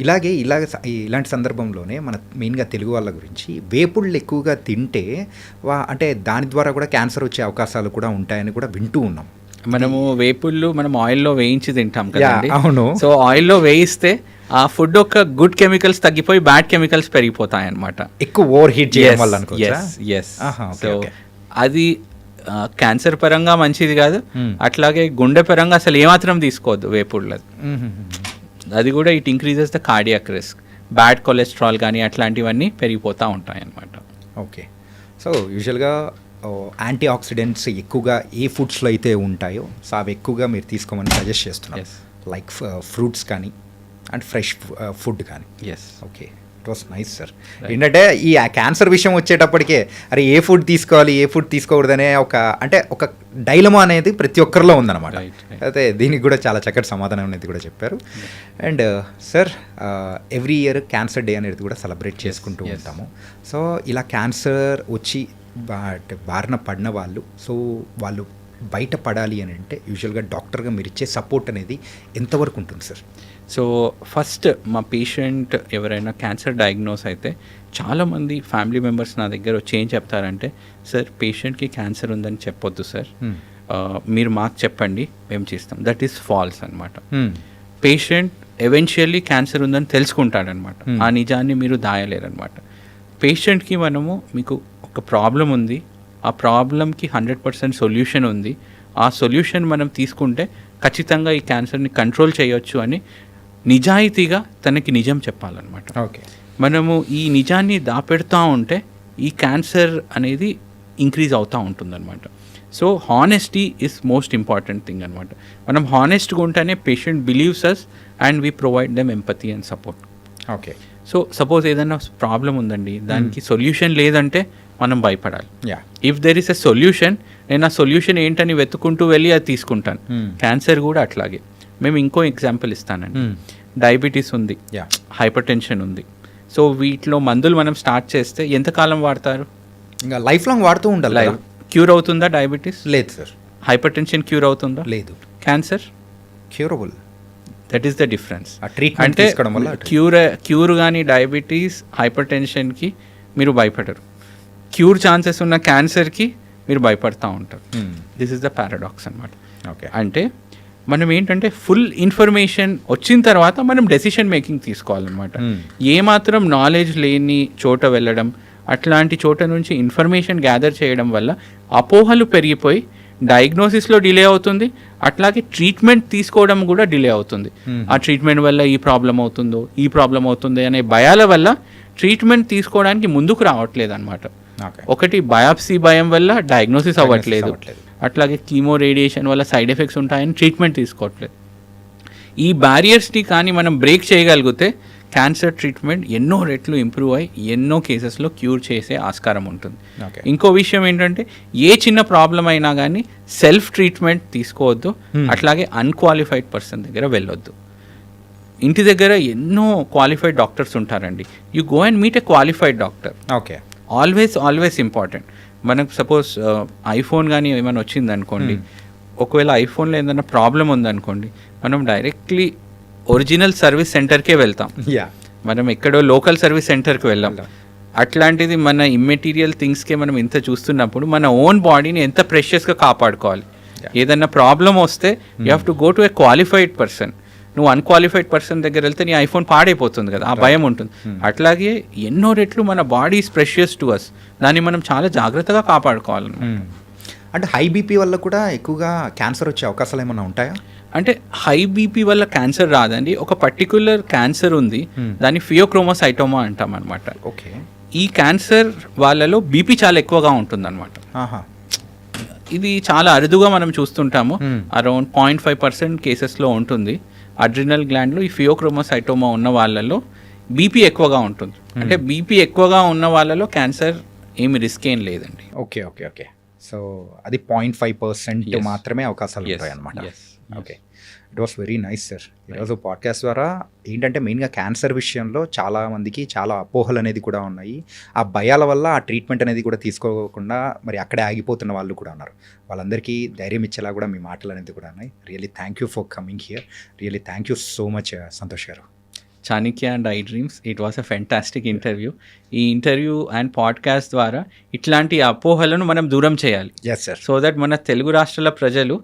ఇలాంటి సందర్భంలోనే మన మెయిన్గా తెలుగు వాళ్ళ గురించి వేపుళ్ళు ఎక్కువగా తింటే అంటే దాని ద్వారా కూడా క్యాన్సర్ వచ్చే అవకాశాలు కూడా ఉంటాయని కూడా వింటూ ఉన్నాం. మనము వేపుళ్ళు మనం ఆయిల్లో వేయించి తింటాం కదండి. అవును. సో ఆయిల్లో వేయిస్తే ఆ ఫుడ్ యొక్క గుడ్ కెమికల్స్ తగ్గిపోయి బ్యాడ్ కెమికల్స్ పెరిగిపోతాయి అన్నమాట. ఎక్కువ ఓవర్ హీట్ చేయడం వల్ల అనుకోవచ్చా? సో అది క్యాన్సర్ పరంగా మంచిది కాదు. అట్లాగే గుండె పరంగా అసలు ఏమాత్రం తీసుకోవద్దు వేపుళ్ళది. అది కూడా it increases the cardiac risk. Bad cholesterol కానీ అట్లాంటివన్నీ పెరిగిపోతూ ఉంటాయి అన్నమాట. ఓకే. సో యూజువల్గా యాంటీ ఆక్సిడెంట్స్ ఎక్కువగా ఏ ఫుడ్స్లో అయితే ఉంటాయో సో అవి ఎక్కువగా మీరు తీసుకోమని సజెస్ట్ చేస్తున్నారు. లైక్ ఫ్రూట్స్ కానీ అండ్ ఫ్రెష్ ఫుడ్ కానీ. Yes. Okay, it was nice sir. ఏంటంటే ఈ క్యాన్సర్ విషయం వచ్చేటప్పటికే అరే ఏ ఫుడ్ తీసుకోవాలి ఏ ఫుడ్ తీసుకోకూడదనే ఒక డైలమా అనేది ప్రతి ఒక్కరిలో ఉందన్నమాట. అయితే దీనికి కూడా చాలా చక్కటి సమాధానం అనేది కూడా చెప్పారు. And sir, every year cancer day అనేది కూడా సెలబ్రేట్ చేసుకుంటూ ఉంటాము. సో ఇలా క్యాన్సర్ వచ్చి బారిన పడిన వాళ్ళు, సో వాళ్ళు బయటపడాలి అని అంటే యూజువల్గా డాక్టర్గా మీరు ఇచ్చే సపోర్ట్ అనేది ఎంతవరకు ఉంటుంది సార్? సో ఫస్ట్ మా పేషెంట్ ఎవరైనా క్యాన్సర్ డయాగ్నోస్ అయితే చాలామంది ఫ్యామిలీ మెంబర్స్ నా దగ్గర వచ్చి ఏం చెప్తారంటే, సార్ పేషెంట్కి క్యాన్సర్ ఉందని చెప్పొద్దు సార్, మీరు మాకు చెప్పండి మేము చేస్తాం. దట్ ఈస్ ఫాల్స్ అనమాట. పేషెంట్ ఎవెన్షియల్లీ క్యాన్సర్ ఉందని తెలుసుకుంటాడనమాట. ఆ నిజాన్ని మీరు దాయలేరనమాట. పేషెంట్కి మనము మీకు ఒక ప్రాబ్లం ఉంది, ఆ ప్రాబ్లంకి 100% సొల్యూషన్ ఉంది, ఆ సొల్యూషన్ మనం తీసుకుంటే ఖచ్చితంగా ఈ క్యాన్సర్ని కంట్రోల్ చేయొచ్చు అని నిజాయితీగా తనకి నిజం చెప్పాలన్నమాట. ఓకే. మనము ఈ నిజాన్ని దాపెడుతూ ఉంటే ఈ క్యాన్సర్ అనేది ఇంక్రీజ్ అవుతూ ఉంటుందన్నమాట. So honesty is most important thing అనమాట. మనం హానెస్ట్గా ఉంటేనే patient believes us and we provide them empathy and support. Okay. So suppose ఏదైనా ప్రాబ్లం ఉందండి, దానికి సొల్యూషన్ లేదంటే మనం భయపడాలి. If there is a solution, నేను ఆ సొల్యూషన్ ఏంటని వెతుకుంటూ వెళ్ళి అది తీసుకుంటాను. క్యాన్సర్ కూడా అట్లాగే. మేము ఇంకో ఎగ్జాంపుల్ ఇస్తానండి. డయాబెటీస్ ఉంది, హైపర్ టెన్షన్ ఉంది. సో వీటిలో మందులు మనం స్టార్ట్ చేస్తే ఎంతకాలం వాడతారు? ఇంకా లైఫ్ లాంగ్ వాడుతూ ఉండాలి. క్యూర్ అవుతుందా డయాబెటీస్? లేదు సార్. హైపర్ టెన్షన్ క్యూర్ అవుతుందా? లేదు. Cancer curable. That is the difference. అంటే క్యూర్ కానీ డయాబెటీస్ హైపర్ టెన్షన్కి మీరు భయపడరు, క్యూర్ ఛాన్సెస్ ఉన్న క్యాన్సర్కి మీరు భయపడతా ఉంటారు. దిస్ ఇస్ ద పారాడాక్స్ అనమాట. ఓకే. అంటే మనం ఏంటంటే ఫుల్ ఇన్ఫర్మేషన్ వచ్చిన తర్వాత మనం డెసిషన్ మేకింగ్ తీసుకోవాలన్నమాట. ఏమాత్రం నాలెడ్జ్ లేని చోట వెళ్ళడం, అట్లాంటి చోట నుంచి ఇన్ఫర్మేషన్ గ్యాదర్ చేయడం వల్ల అపోహలు పెరిగిపోయి డయాగ్నోసిస్లో డిలే అవుతుంది, అట్లాగే ట్రీట్మెంట్ తీసుకోవడం కూడా డిలే అవుతుంది. ఆ ట్రీట్మెంట్ వల్ల ఈ ప్రాబ్లం అవుతుందో, ఈ ప్రాబ్లం అవుతుంది అనే భయాల వల్ల ట్రీట్మెంట్ తీసుకోవడానికి ముందుకు రావట్లేదు అనమాట. ఒకటి బయాప్సీ భయం వల్ల డయాగ్నోసిస్ అవ్వట్లేదు, అట్లాగే కీమో రేడియేషన్ వల్ల సైడ్ ఎఫెక్ట్స్ ఉంటాయని ట్రీట్మెంట్ తీసుకోవట్లేదు. ఈ బ్యారియర్స్ని కానీ మనం బ్రేక్ చేయగలిగితే క్యాన్సర్ ట్రీట్మెంట్ ఎన్నో రెట్లు ఇంప్రూవ్ అయ్యి ఎన్నో కేసెస్లో క్యూర్ చేసే ఆస్కారం ఉంటుంది. ఇంకో విషయం ఏంటంటే ఏ చిన్న ప్రాబ్లం అయినా కానీ సెల్ఫ్ ట్రీట్మెంట్ తీసుకోవద్దు, అట్లాగే అన్క్వాలిఫైడ్ పర్సన్ దగ్గర వెళ్ళొద్దు. ఇంటి దగ్గర ఎన్నో క్వాలిఫైడ్ డాక్టర్స్ ఉంటారండి. You go and meet a qualified doctor. Okay. Always important. మనకు సపోజ్ ఐఫోన్ కానీ ఏమైనా వచ్చిందనుకోండి, ఒకవేళ ఐఫోన్లో ఏదైనా ప్రాబ్లం ఉందనుకోండి, మనం డైరెక్ట్లీ ఒరిజినల్ సర్వీస్ సెంటర్కే వెళ్తాం, మనం ఎక్కడో లోకల్ సర్వీస్ సెంటర్కి వెళ్ళాం. అట్లాంటిది మన ఇమ్మెటీరియల్ థింగ్స్కే మనం ఇంత చూస్తున్నప్పుడు మన ఓన్ బాడీని ఎంత ప్రెషియస్గా కాపాడుకోవాలి. ఏదన్నా ప్రాబ్లం వస్తే you have to go to A qualified person. నువ్వు అన్క్వాలిఫైడ్ పర్సన్ దగ్గర వెళ్తే నీ ఐఫోన్ పాడైపోతుంది కదా, ఆ భయం ఉంటుంది. అట్లాగే ఎన్నో రెట్లు మన body is precious to us, దాన్ని మనం చాలా జాగ్రత్తగా కాపాడుకోవాలి. అంటే హై బీపీ వల్ల కూడా ఎక్కువగా క్యాన్సర్ వచ్చే అవకాశాలు ఏమైనా ఉంటాయా? అంటే హై బీపీ వల్ల క్యాన్సర్ రాదండి, ఒక పర్టిక్యులర్ క్యాన్సర్ ఉంది, దాన్ని ఫియోక్రోమోసైటోమా అంటాం అనమాట. ఓకే. ఈ క్యాన్సర్ వాళ్ళలో బీపీ చాలా ఎక్కువగా ఉంటుందన్నమాట. ఇది చాలా అరుదుగా మనం చూస్తుంటాము, అరౌండ్ 0.5% కేసెస్లో ఉంటుంది. అడ్రినల్ గ్లాండ్లో ఈ ఫియోక్రోమోసైటోమా ఉన్న వాళ్ళలో బీపీ ఎక్కువగా ఉంటుంది. అంటే బీపీ ఎక్కువగా ఉన్న వాళ్ళలో క్యాన్సర్ ఏమి రిస్క్ ఏం లేదండి. Okay okay okay. సో అది 0.5% మాత్రమే అవకాశాలు ఉంటాయి అన్నమాట. Okay. It was very nice sir. ఈరోజు పాడ్కాస్ట్ ద్వారా ఏంటంటే మెయిన్గా క్యాన్సర్ విషయంలో చాలా మందికి చాలా అపోహలు అనేది కూడా ఉన్నాయి. ఆ భయాల వల్ల ఆ ట్రీట్మెంట్ అనేది కూడా తీసుకోకుండా మరి అక్కడే ఆగిపోతున్న వాళ్ళు కూడా ఉన్నారు. వాళ్ళందరికీ ధైర్యం ఇచ్చేలా కూడా మీ మాటలు అనేది కూడా ఉన్నాయి. Really thank you for coming here. Really thank you so much Santosh garu. Chanakya and iDreams, it was a fantastic interview. ఈ ఇంటర్వ్యూ అండ్ పాడ్కాస్ట్ ద్వారా ఇట్లాంటి అపోహలను మనం దూరం చేయాలి. Yes sir. సో దట్ మన తెలుగు రాష్ట్రాల ప్రజలు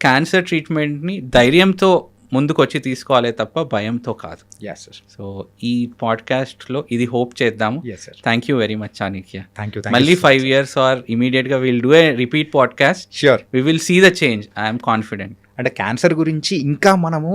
క్యాన్సర్ ట్రీట్మెంట్ని ధైర్యంతో ముందుకొచ్చి తీసుకోవాలి తప్ప భయంతో కాదు. Yes sir. సో ఈ పాడ్కాస్ట్లో ఇది హోప్ చేద్దాము. Yes sir. Thank you very much Chanakya. Thank you. మళ్ళీ 5 years ఆర్ ఇమీడియట్గా will do a repeat podcast. Sure. We will see the change. I'm confident. అంటే క్యాన్సర్ గురించి ఇంకా మనము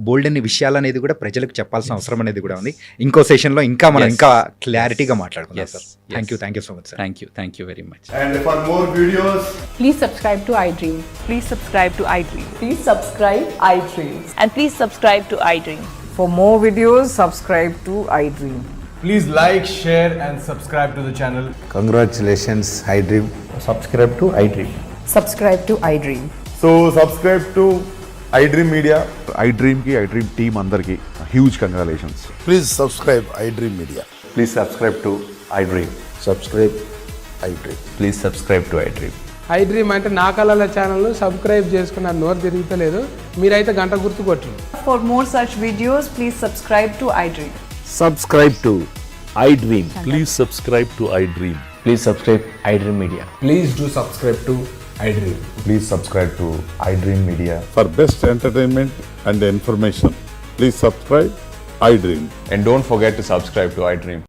బోల్డ్ అన్ని విషయాలు అనేది కూడా ప్రజలకు చెప్పాల్సిన అవసరం అనేది కూడా ఉంది. ఇంకో సెషన్లో ఇంకా మనం ఇంకా క్లారిటీగా మాట్లాడుకుందాం sir. Thank you so much sir. Thank you very much. And for more videos, Please subscribe to iDream. Please subscribe to iDream. Please subscribe iDream. And please subscribe to iDream. For more videos, subscribe to iDream. please like, share and subscribe to the channel. Congratulations, iDream. subscribe to iDream. Subscribe to iDream. So subscribe to iDream Media. iDream కి iDream team అందరికి huge congratulations. Please subscribe iDream Media. Please subscribe to iDream. Subscribe iDream. Please subscribe to iDream. iDream అంటే నా కళల channel subscribe చేసుకున్న నోరు తిరుగుతలేదు, మీరైతే గంట గుర్తు కొట్టండి. For more such videos, please subscribe to iDream. Subscribe to iDream. Please subscribe to iDream. Please subscribe iDream Media. Please do subscribe to iDream. Please subscribe to iDream Media. For best entertainment and information, please subscribe iDream. And don't forget to subscribe to iDream.